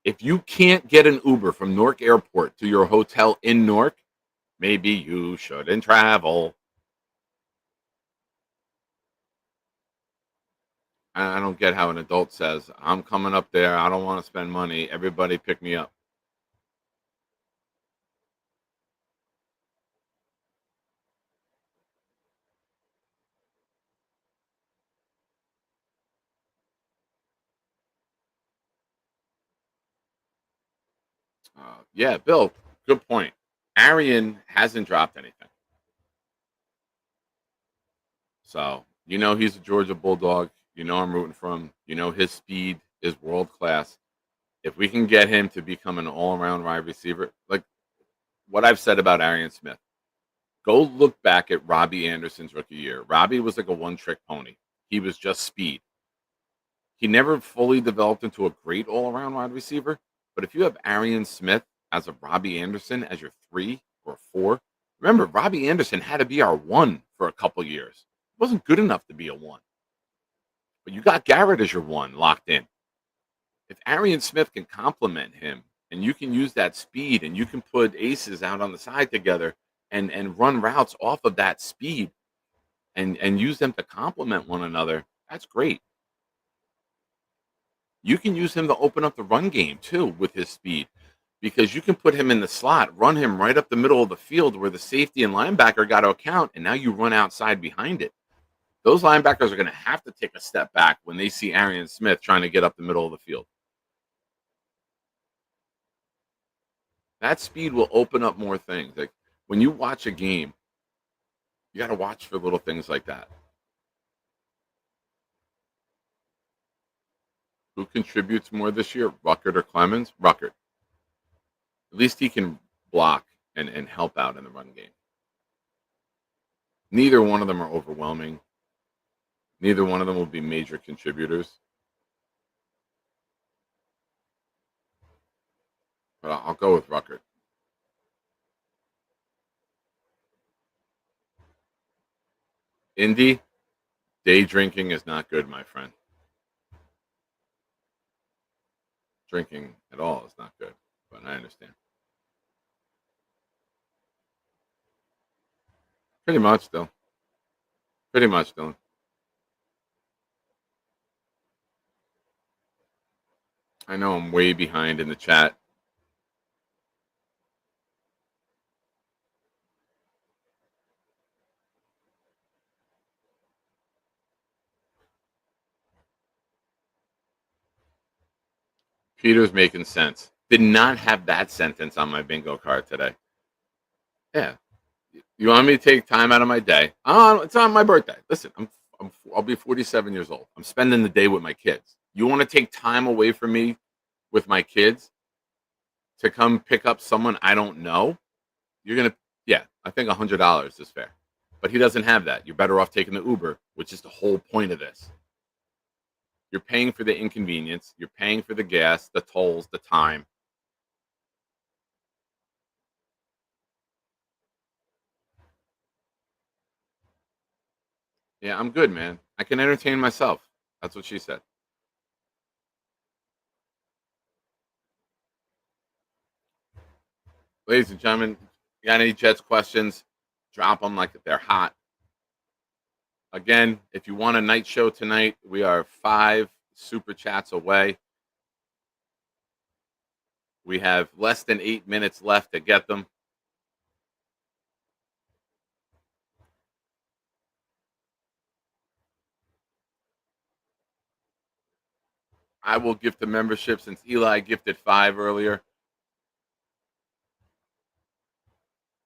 If you can't get an Uber from Newark Airport to your hotel in Newark, maybe you shouldn't travel. I don't get how an adult says, I'm coming up there. I don't want to spend money. Everybody pick me up. Yeah, Bill, good point. Arian hasn't dropped anything. So, he's a Georgia Bulldog. I'm rooting for him. His speed is world class. If we can get him to become an all around wide receiver, like what I've said about Arian Smith, go look back at Robbie Anderson's rookie year. Robbie was like a one trick pony, he was just speed. He never fully developed into a great all around wide receiver. But if you have Arian Smith as a Robbie Anderson as your 3 or 4, remember, Robbie Anderson had to be our 1 for a couple years. He wasn't good enough to be a 1. But you got Garrett as your 1 locked in. If Arian Smith can complement him and you can use that speed and you can put aces out on the side together and run routes off of that speed and use them to complement one another, that's great. You can use him to open up the run game too with his speed because you can put him in the slot, run him right up the middle of the field where the safety and linebacker got to account, and now you run outside behind it. Those linebackers are going to have to take a step back when they see Arian Smith trying to get up the middle of the field. That speed will open up more things. Like when you watch a game, you got to watch for little things like that. Who contributes more this year, Ruckert or Clemens? Ruckert. At least he can block and help out in the run game. Neither one of them are overwhelming. Neither one of them will be major contributors. But I'll go with Ruckert. Indy, day drinking is not good, my friend. Drinking at all is not good, but I understand. Pretty much, though. Pretty much, Dylan. I know I'm way behind in the chat. Peter's making sense. Did not have that sentence on my bingo card today. Yeah. You want me to take time out of my day? Oh, it's on my birthday. Listen, I'll be 47 years old. I'm spending the day with my kids. You want to take time away from me with my kids to come pick up someone I don't know? You're gonna, yeah. I think $100 is fair, but he doesn't have that. You're better off taking the Uber, which is the whole point of this. You're paying for the inconvenience. You're paying for the gas, the tolls, the time. Yeah, I'm good, man. I can entertain myself. That's what she said. Ladies and gentlemen, you got any Jets questions? Drop them like they're hot. Again, if you want a night show tonight, we are 5 super chats away. We have less than 8 minutes left to get them. I will gift the membership since Eli gifted 5 earlier.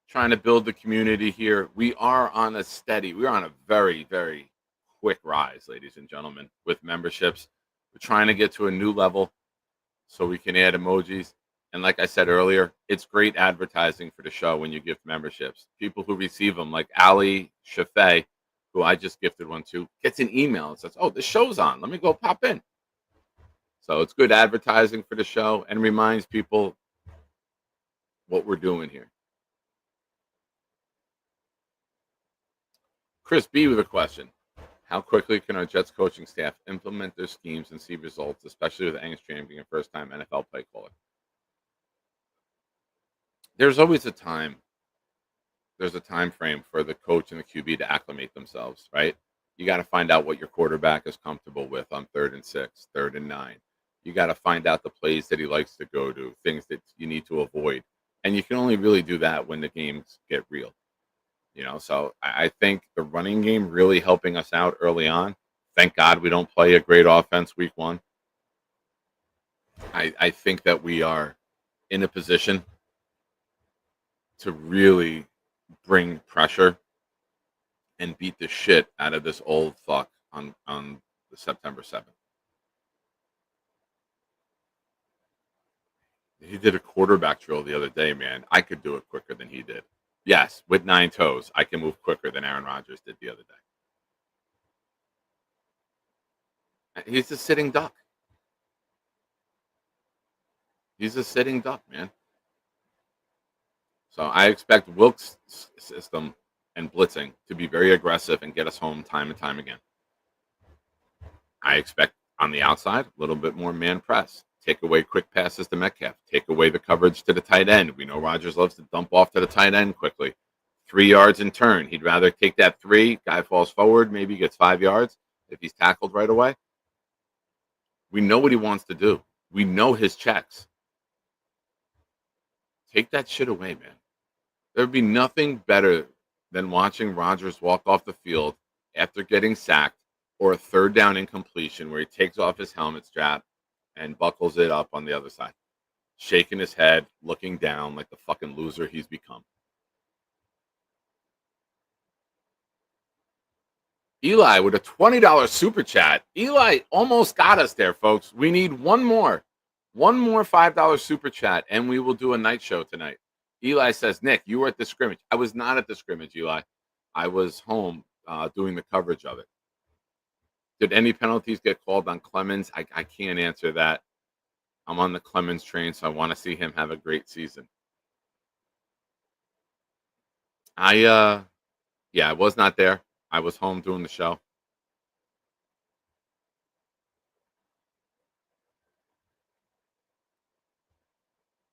Trying to build the community here. We're on a very, very quick rise, ladies and gentlemen, with memberships. We're trying to get to a new level so we can add emojis. And like I said earlier, it's great advertising for the show when you gift memberships. People who receive them, like Ali Shafay, who I just gifted one to, gets an email and says, "Oh, the show's on. Let me go pop in." So it's good advertising for the show and reminds people what we're doing here. Chris B with a question. How quickly can our Jets coaching staff implement their schemes and see results, especially with Angstrom being a first-time NFL play caller? There's always a time. There's a time frame for the coach and the QB to acclimate themselves, right? You got to find out what your quarterback is comfortable with on 3rd and 6, 3rd and 9. You got to find out the plays that he likes to go to, things that you need to avoid. And you can only really do that when the games get real. So I think the running game really helping us out early on. Thank God we don't play a great offense week 1. I think that we are in a position to really bring pressure and beat the shit out of this old fuck on the September 7th. He did a quarterback drill the other day, man. I could do it quicker than he did. Yes, with 9 toes, I can move quicker than Aaron Rodgers did the other day. He's a sitting duck. He's a sitting duck, man. So I expect Wilkes' system and blitzing to be very aggressive and get us home time and time again. I expect on the outside, a little bit more man press. Take away quick passes to Metcalf. Take away the coverage to the tight end. We know Rodgers loves to dump off to the tight end quickly. 3 yards and turn. He'd rather take that 3. Guy falls forward, maybe gets 5 yards if he's tackled right away. We know what he wants to do. We know his checks. Take that shit away, man. There'd be nothing better than watching Rodgers walk off the field after getting sacked or a 3rd down incompletion where he takes off his helmet strap and buckles it up on the other side, shaking his head, looking down like the fucking loser he's become. Eli with a $20 super chat. Eli almost got us there, folks. We need one more $5 super chat, and we will do a night show tonight. Eli says, Nick, you were at the scrimmage. I was not at the scrimmage, Eli. I was home doing the coverage of it. Did any penalties get called on Clemens? I can't answer that. I'm on the Clemens train, so I want to see him have a great season. I was not there. I was home doing the show.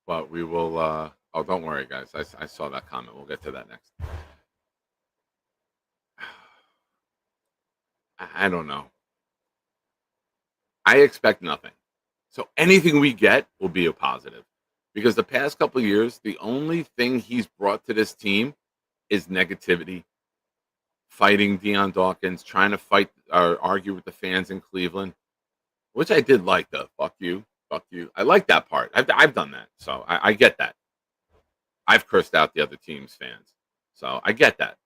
But we will, don't worry, guys. I saw that comment. We'll get to that next. I don't know. I expect nothing. So anything we get will be a positive. Because the past couple of years, the only thing he's brought to this team is negativity. Fighting Deion Dawkins, trying to fight or argue with the fans in Cleveland, which I did like, though. Fuck you. Fuck you. I like that part. I've done that, so I get that. I've cursed out the other team's fans, so I get that.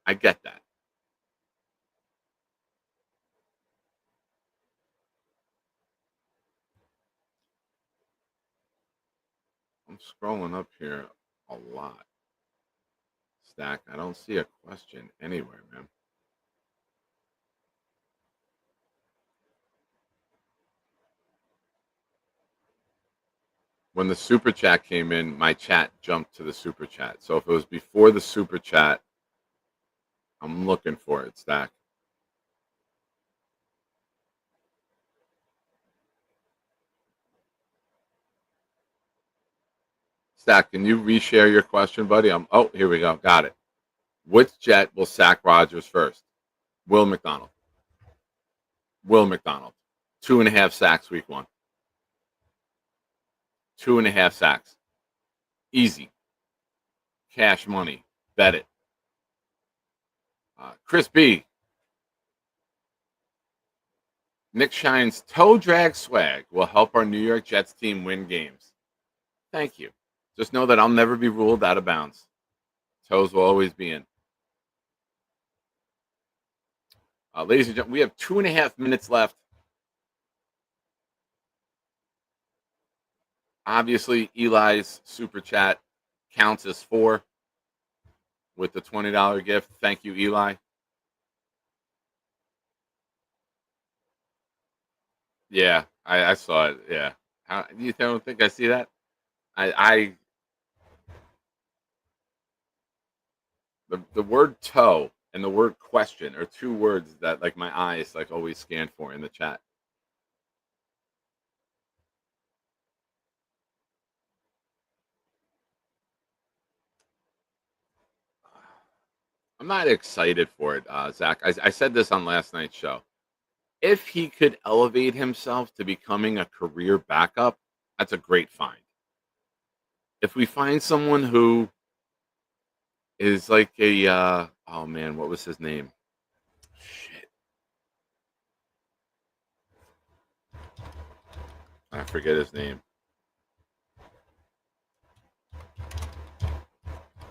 I get that. I'm scrolling up here a lot. Stack. I don't see a question anywhere, man. When the super chat came in, my chat jumped to the super chat. So if it was before the super chat, I'm looking for it, Stack. Stack, can you reshare your question, buddy? Oh, here we go. Got it. Which Jet will sack Rodgers first? Will McDonald. Will McDonald. 2.5 sacks week 1. 2.5 sacks. Easy. Cash money. Bet it. Chris B. Nick Shine's toe drag swag will help our New York Jets team win games. Thank you. Just know that I'll never be ruled out of bounds. Toes will always be in. Ladies and gentlemen, we have 2.5 minutes left. Obviously, Eli's super chat counts as 4 with the $20 gift. Thank you, Eli. Yeah, I saw it. Yeah. You don't think I see that? The word toe and the word question are 2 words that like my eyes like always scan for in the chat. I'm not excited for it, Zach. I said this on last night's show. If he could elevate himself to becoming a career backup, that's a great find. If we find someone who is like a oh man, what was his name? Shit. I forget his name.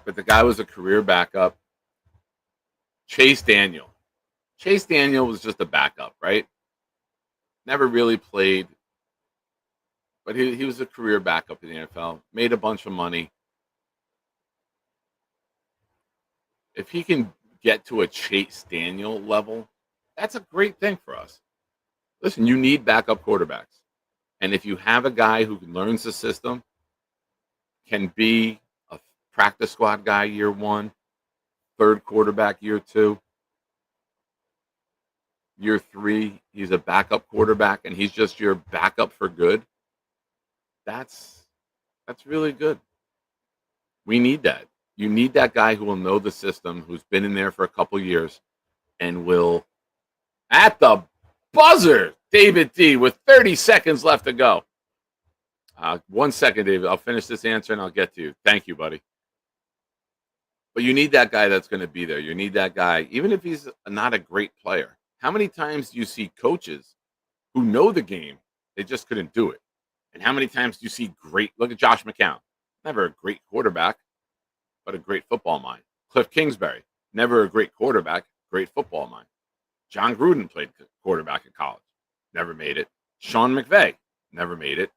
But the guy was a career backup. Chase Daniel. Chase Daniel was just a backup, right? Never really played. But he was a career backup in the NFL. Made a bunch of money. If he can get to a Chase Daniel level, that's a great thing for us. Listen, you need backup quarterbacks. And if you have a guy who learns the system, can be a practice squad guy year 1, third quarterback year 2, year 3, he's a backup quarterback and he's just your backup for good. That's really good. We need that. You need that guy who will know the system, who's been in there for a couple years, and will, at the buzzer, David D, with 30 seconds left to go. 1 second, David. I'll finish this answer and I'll get to you. Thank you, buddy. But you need that guy that's going to be there. You need that guy, even if he's not a great player. How many times do you see coaches who know the game, they just couldn't do it? And how many times do you see look at Josh McCown, never a great quarterback, but a great football mind. Cliff Kingsbury, never a great quarterback, great football mind. John Gruden played quarterback in college, never made it. Sean McVay, never made it.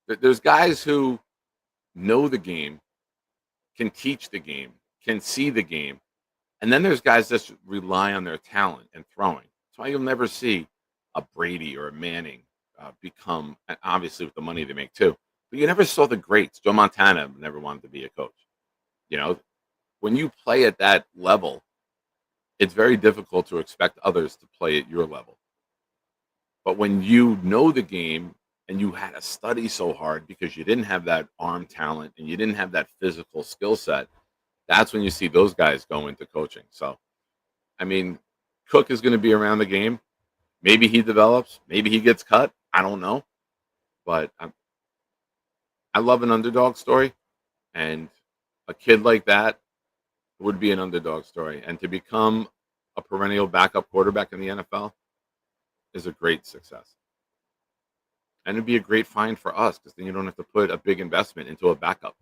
There's guys who know the game, can teach the game, can see the game. And then there's guys that rely on their talent and throwing. That's why you'll never see a Brady or a Manning become, and obviously with the money they make too, but you never saw the greats. Joe Montana never wanted to be a coach. You know, when you play at that level, it's very difficult to expect others to play at your level. But when you know the game and you had to study so hard because you didn't have that arm talent and you didn't have that physical skill set, that's when you see those guys go into coaching. So, I mean, Cook is going to be around the game. Maybe he develops. Maybe he gets cut. I don't know. But I love an underdog story. And a kid like that would be an underdog story. And to become a perennial backup quarterback in the NFL, is a great success. And it'd be a great find for us because then you don't have to put a big investment into a backup.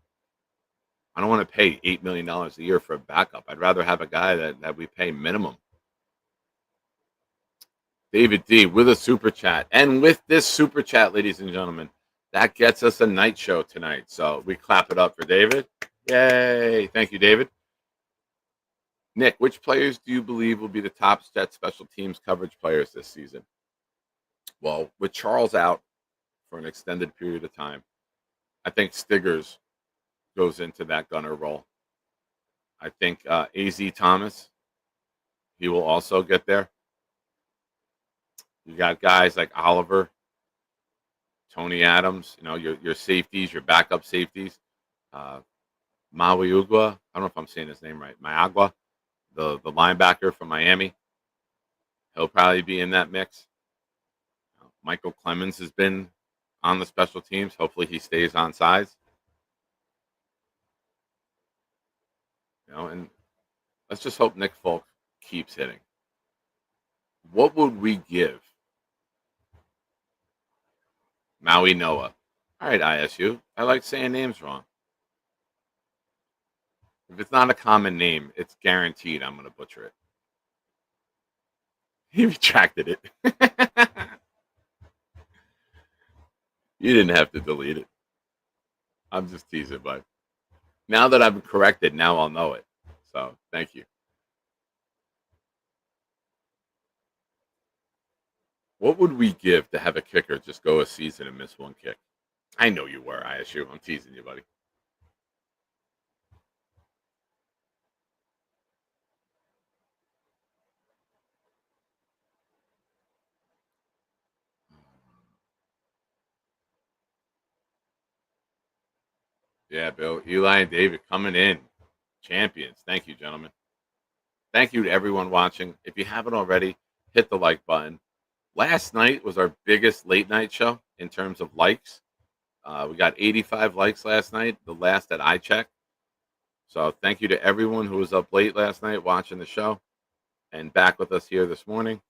I don't want to pay $8 million a year for a backup. I'd rather have a guy that we pay minimum. David D with a super chat. And with this super chat, ladies and gentlemen, that gets us a night show tonight. So we clap it up for David. Yay. Thank you, David. Nick, which players do you believe will be the top Jet special teams coverage players this season? Well, with Charles out for an extended period of time, I think Stiggers goes into that gunner role. I think A.Z. Thomas, he will also get there. You got guys like Oliver, Tony Adams, your safeties, your backup safeties. Maui Ugwa, I don't know if I'm saying his name right. Mayagwa, the linebacker from Miami. He'll probably be in that mix. Michael Clemens has been on the special teams. Hopefully he stays on sides. And let's just hope Nick Folk keeps hitting. What would we give Maui Noah? All right, ISU. I like saying names wrong. If it's not a common name, it's guaranteed I'm going to butcher it. He retracted it. You didn't have to delete it. I'm just teasing, bud. Now that I've corrected, now I'll know it. So, thank you. What would we give to have a kicker just go a season and miss one kick? I know you were, ISU. I'm teasing you, buddy. Yeah, Bill. Eli and David coming in. Champions. Thank you, gentlemen. Thank you to everyone watching. If you haven't already, hit the like button. Last night was our biggest late night show in terms of likes. We got 85 likes last night, the last that I checked. So thank you to everyone who was up late last night watching the show and back with us here this morning.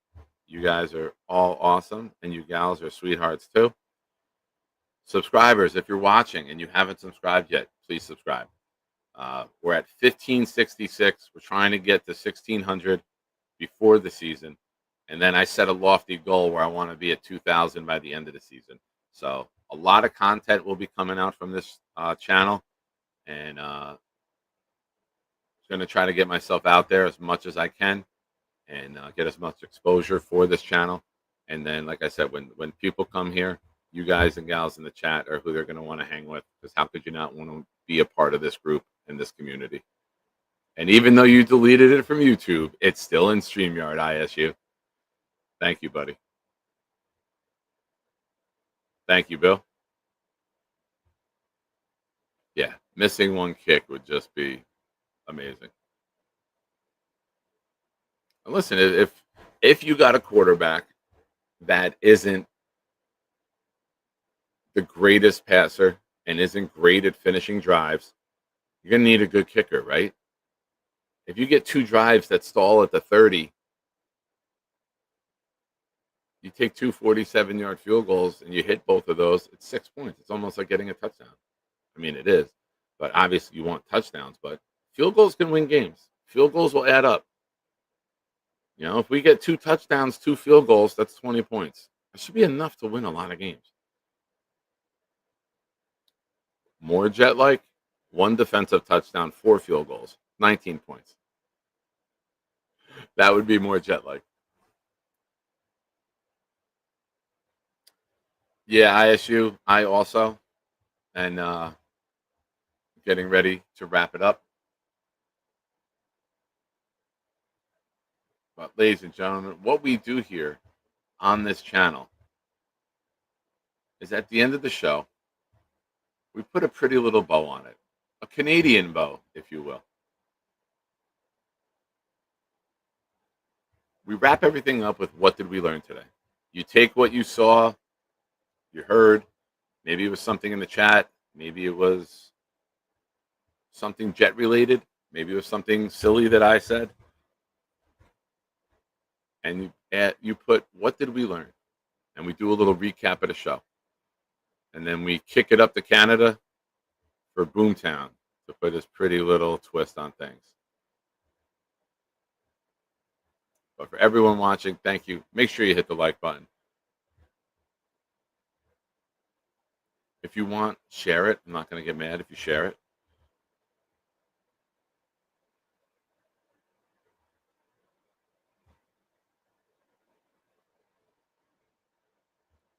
You guys are all awesome, and you gals are sweethearts too. Subscribers, if you're watching and you haven't subscribed yet, please subscribe. We're at 1566. We're trying to get to 1600 before the season. And then I set a lofty goal where I want to be at 2000 by the end of the season. So a lot of content will be coming out from this channel. And I'm going to try to get myself out there as much as I can and get as much exposure for this channel. And then, like I said, when people come here, you guys and gals in the chat are who they're going to want to hang with, because how could you not want to be a part of this group and this community? And even though you deleted it from YouTube, it's still in StreamYard, ISU. Thank you, buddy. Thank you, Bill. Yeah, missing one kick would just be amazing. And listen, if you got a quarterback that isn't the greatest passer and isn't great at finishing drives, you're going to need a good kicker, right? If you get two drives that stall at the 30, you take two 47-yard field goals and you hit both of those, it's 6 points. It's almost like getting a touchdown. I mean, it is. But obviously you want touchdowns, but field goals can win games. Field goals will add up. If we get two touchdowns, two field goals, that's 20 points. That should be enough to win a lot of games. More Jet-like, one defensive touchdown, 4 field goals, 19 points. That would be more Jet-like. Yeah, ISU, I also. And getting ready to wrap it up. But ladies and gentlemen, what we do here on this channel is at the end of the show, we put a pretty little bow on it. A Canadian bow, if you will. We wrap everything up with what did we learn today? You take what you saw, you heard. Maybe it was something in the chat. Maybe it was something Jet related. Maybe it was something silly that I said. and you put what did we learn, and we do a little recap of the show, and then we kick it up to Canada for Boomtown to put his pretty little twist on things. But for everyone watching, thank you. Make sure you hit the like button. If you want, share it. I'm not going to get mad if you share it.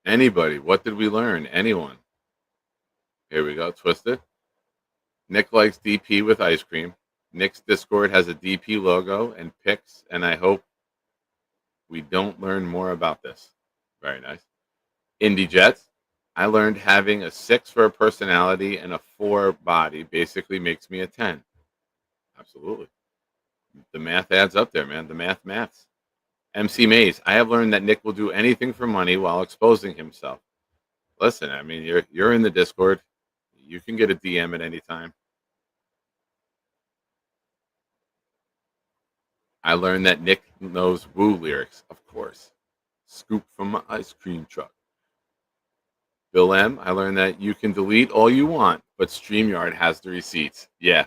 Anybody, what did we learn? Anyone? Here we go. Twisted. Nick likes DP with ice cream. Nick's Discord has a DP logo and pics, and I hope we don't learn more about this. Very nice. Indie Jets. I learned having a 6 for a personality and a 4 body basically makes me a 10. Absolutely. The math adds up there, man. The maths. MC Mays. I have learned that Nick will do anything for money while exposing himself. Listen, I mean, you're in the Discord. You can get a DM at any time. I learned that Nick knows Woo lyrics, of course. Scoop from my ice cream truck. Bill M, I learned that you can delete all you want, but StreamYard has the receipts. Yeah,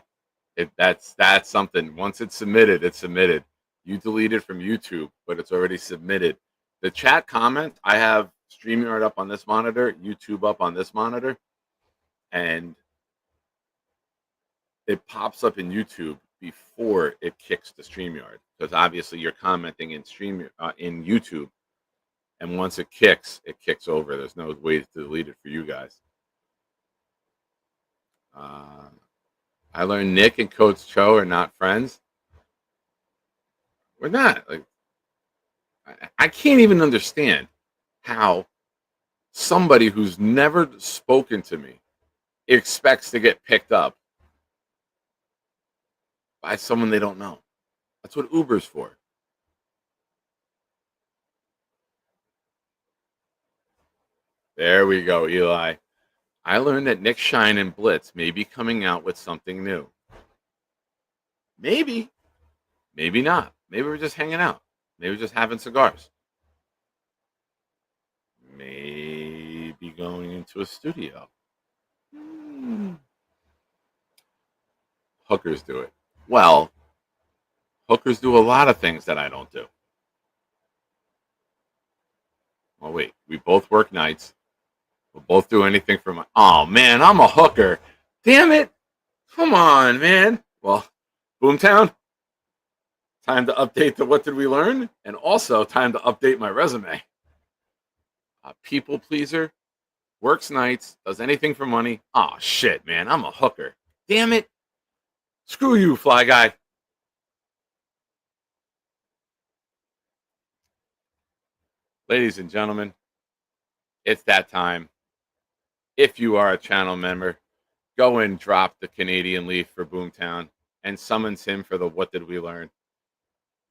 that's something. Once it's submitted, it's submitted. You delete it from YouTube, but it's already submitted. The chat comment, I have StreamYard up on this monitor, YouTube up on this monitor, and it pops up in YouTube before it kicks to StreamYard, because obviously you're commenting in in YouTube, and once it kicks over. There's no way to delete it for you guys. I learned Nick and Coach Cho are not friends. We're not. Like, I can't even understand how somebody who's never spoken to me expects to get picked up by someone they don't know. That's what Uber's for. There we go, Eli. I learned that Nick Shine and Blitz may be coming out with something new. Maybe. Maybe not. Maybe we're just hanging out. Maybe we're just having cigars. Maybe going into a studio. Hookers do it. Well, hookers do a lot of things that I don't do. Well, wait. We both work nights. We'll both do anything for my... Oh, man, I'm a hooker. Damn it. Come on, man. Well, Boomtown, time to update the what did we learn, and also time to update my resume. A people pleaser, works nights, does anything for money. Oh, shit, man, I'm a hooker. Damn it. Screw you, Fly Guy. Ladies and gentlemen, it's that time. If you are a channel member, go and drop the Canadian leaf for Boomtown and summons him for the what did we learn.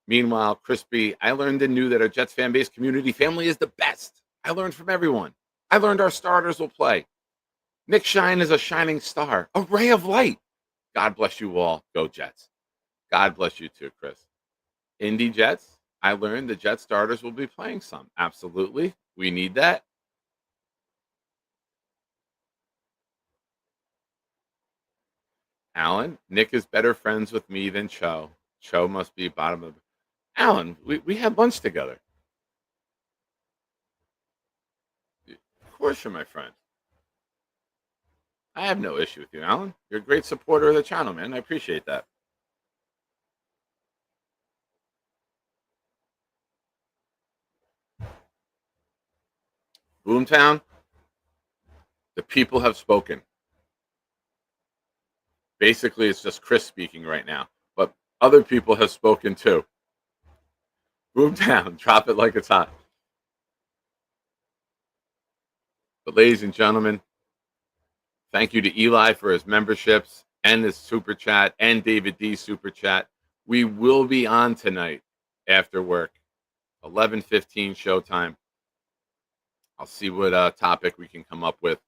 Meanwhile, Crispy, I learned and knew that our Jets fan base community family is the best. I learned from everyone. I learned our starters will play. Nick Shine is a shining star, a ray of light. God bless you all. Go Jets. God bless you too, Chris. Indie Jets, I learned the Jet starters will be playing some. Absolutely. We need that. Alan, Nick is better friends with me than Cho. Cho must be bottom of... Alan, we had lunch together. Of course you're my friend. I have no issue with you, Alan. You're a great supporter of the channel, man. I appreciate that. Boomtown, the people have spoken. Basically, it's just Chris speaking right now, but other people have spoken too. Boomtown, drop it like it's hot. But ladies and gentlemen, thank you to Eli for his memberships and his super chat and David D super chat. We will be on tonight after work, 11:15 showtime. I'll see what topic we can come up with.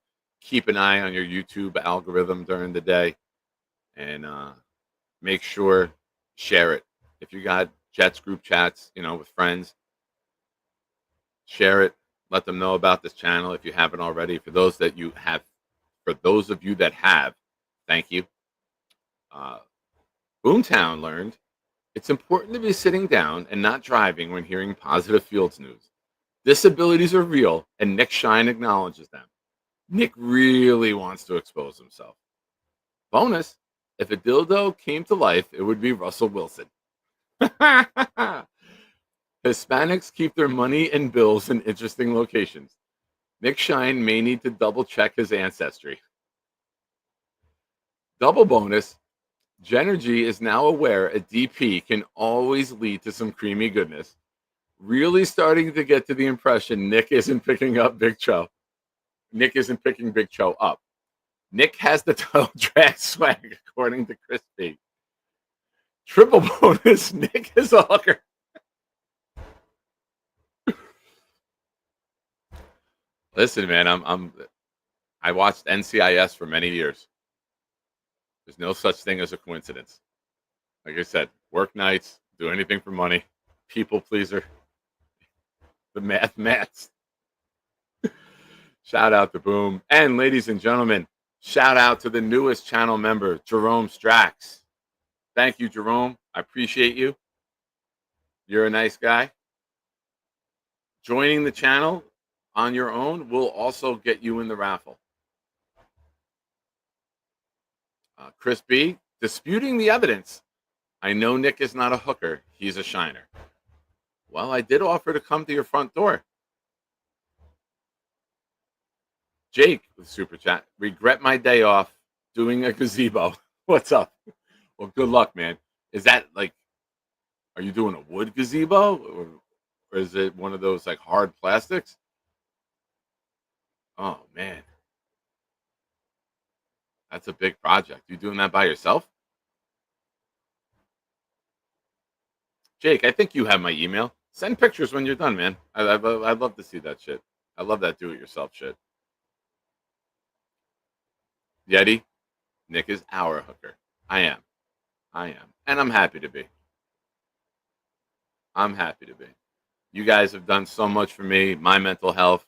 Keep an eye on your YouTube algorithm during the day, and make sure share it. If you got Jets group chats, with friends, Share it. Let them know about this channel if you haven't already. For those of you that have, thank you. Boomtown learned it's important to be sitting down and not driving when hearing positive Fields news. Disabilities are real, and Nick Shine acknowledges them. Nick really wants to expose himself. Bonus, if a dildo came to life, it would be Russell Wilson. Hispanics keep their money and bills in interesting locations. Nick Shine may need to double check his ancestry. Double bonus, Genergy is now aware a DP can always lead to some creamy goodness. Really starting to get to the impression Nick isn't picking up Big Cho. Nick isn't picking Big Cho up. Nick has the total drag swag, according to Chris B. Triple bonus, Nick is a hooker. Listen, man, I watched NCIS for many years. There's no such thing as a coincidence. Like I said, work nights, do anything for money, people pleaser, the maths. Shout out to Boom. And ladies and gentlemen, shout out to the newest channel member, Jerome Strax. Thank you, Jerome. I appreciate you. You're a nice guy. Joining the channel on your own will also get you in the raffle. Chris B, disputing the evidence. I know Nick is not a hooker. He's a shiner. Well, I did offer to come to your front door. Jake with Super Chat. Regret my day off doing a gazebo. What's up? Well, good luck, man. Is that like, are you doing a wood gazebo? Or is it one of those like hard plastics? Oh, man. That's a big project. You doing that by yourself? Jake, I think you have my email. Send pictures when you're done, man. I'd love to see that shit. I love that do-it-yourself shit. Yeti, Nick is our hooker. I am. And I'm happy to be. You guys have done so much for me, my mental health.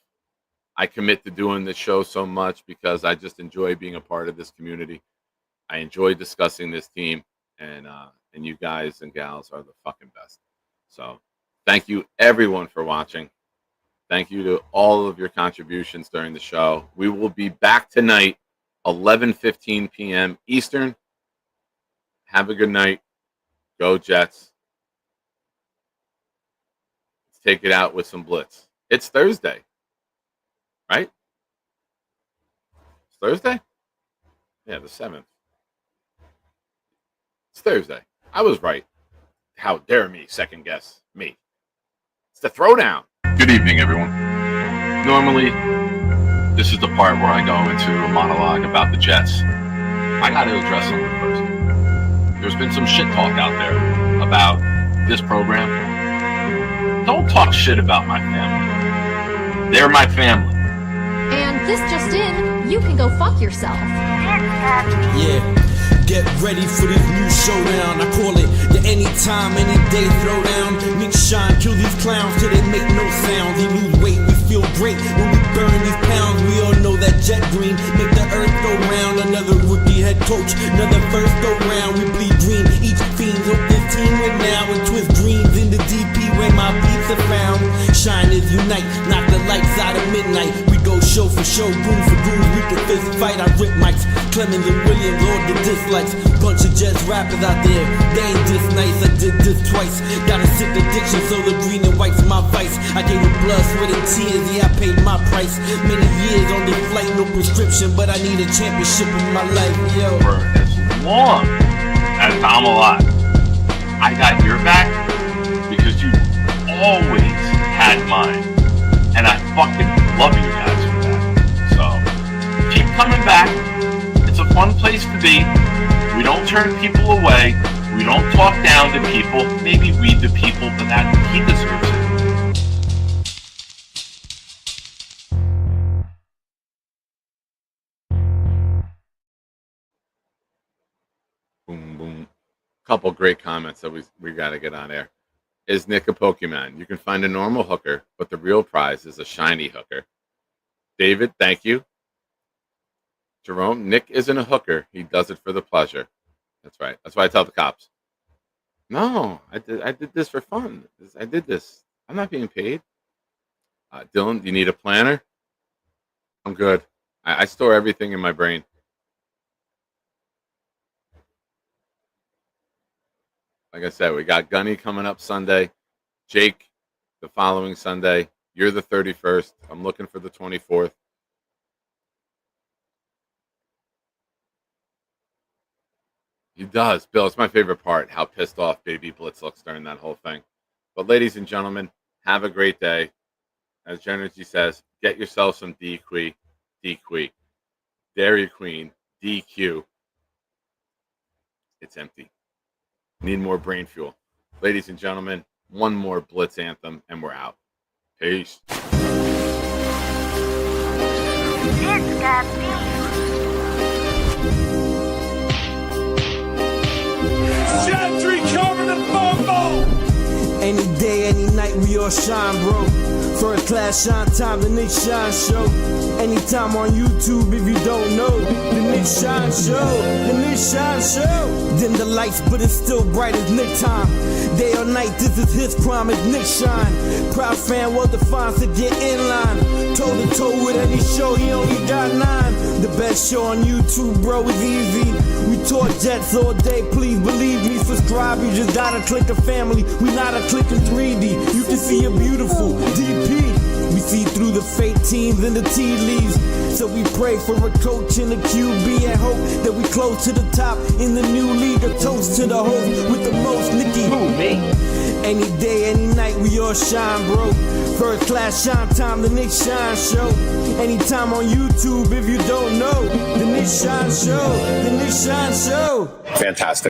I commit to doing this show so much because I just enjoy being a part of this community. I enjoy discussing this team, and you guys and gals are the fucking best. So thank you, everyone, for watching. Thank you to all of your contributions during the show. We will be back tonight, 11:15 p.m. Eastern. Have a good night. Go Jets. Let's take it out with some blitz. It's Thursday. Right? It's Thursday? Yeah, the 7th. It's Thursday. I was right. How dare me second guess me. It's the throwdown. Good evening, everyone. Normally, this is the part where I go into a monologue about the Jets. I got to address something first. There's been some shit talk out there about this program. Don't talk shit about my family. They're my family. And this just in, you can go fuck yourself. Yeah, get ready for this new showdown. I call it the anytime, any day throwdown. Nick Shine, kill these clowns till they make no sound. They lose weight, we feel great when we burn these pounds. We all know that jet green make the earth go round. Another rookie head coach, another first go round. We bleed green, each fiend hope this team win now. And twist dreams in the DP where my beats are found. Shine is unite, knock the lights out of midnight. We go show for show, goon for goon, we can fist fight. I rip mics, Clemens and Williams, all the dislikes. Bunch of Jets rappers out there, they ain't this nice. I did this twice, got a sick addiction, so the green and white's my vice. I gave it blood, sweat and tears, yeah I paid my price. Many years on this flight, no prescription, but I need a championship in my life, yo. For as long as I'm alive, I got your back because you always had mine. And I fucking love you guys for that. So, keep coming back. It's a fun place to be. We don't turn people away. We don't talk down to people. Maybe we the people, but that he deserves it. Boom, boom. Couple great comments that we got to get on air. Is Nick a Pokemon? You can find a normal hooker, but the real prize is a shiny hooker. David, thank you. Jerome, Nick isn't a hooker. He does it for the pleasure. That's right. That's why I tell the cops. No, I did this for fun. I did this. I'm not being paid. Dylan, you need a planner? I'm good. I store everything in my brain. Like I said, we got Gunny coming up Sunday. Jake the following Sunday. You're the 31st. I'm looking for the 24th. He does. Bill, it's my favorite part, how pissed off Baby Blitz looks during that whole thing. But ladies and gentlemen, have a great day. As Genergy says, get yourself some DQ, Dairy Queen, DQ. It's empty. Need more brain fuel. Ladies and gentlemen, one more Blitz anthem and we're out. Peace. It's got beef. Gentry covered in football. Any day, any night, we all shine, bro. First class shine time, the Nick Shine Show. Anytime on YouTube, if you don't know, the Nick Shine Show, the Nick Shine Show. Dim the lights, but it's still bright as Nick time. Day or night, this is his prime, it's Nick Shine. Proud fan, well defined, so get in line. Toe to toe with any show, he only got 9. The best show on YouTube, bro, is easy. We talk Jets all day, please believe me. Subscribe, you just gotta click a family. We not a click in 3D. You can see a beautiful DP. We see through the fake teams and the tea leaves. So we pray for a coach and a QB and hope that we close to the top in the new league. A toast to the host with the most, Nicky. Who, me? Any day, any night, we all shine, bro. First class shine time, the Nick Shine Show. Anytime on YouTube, if you don't know, the Nick Shine Show, the Nick Shine Show. Fantastic.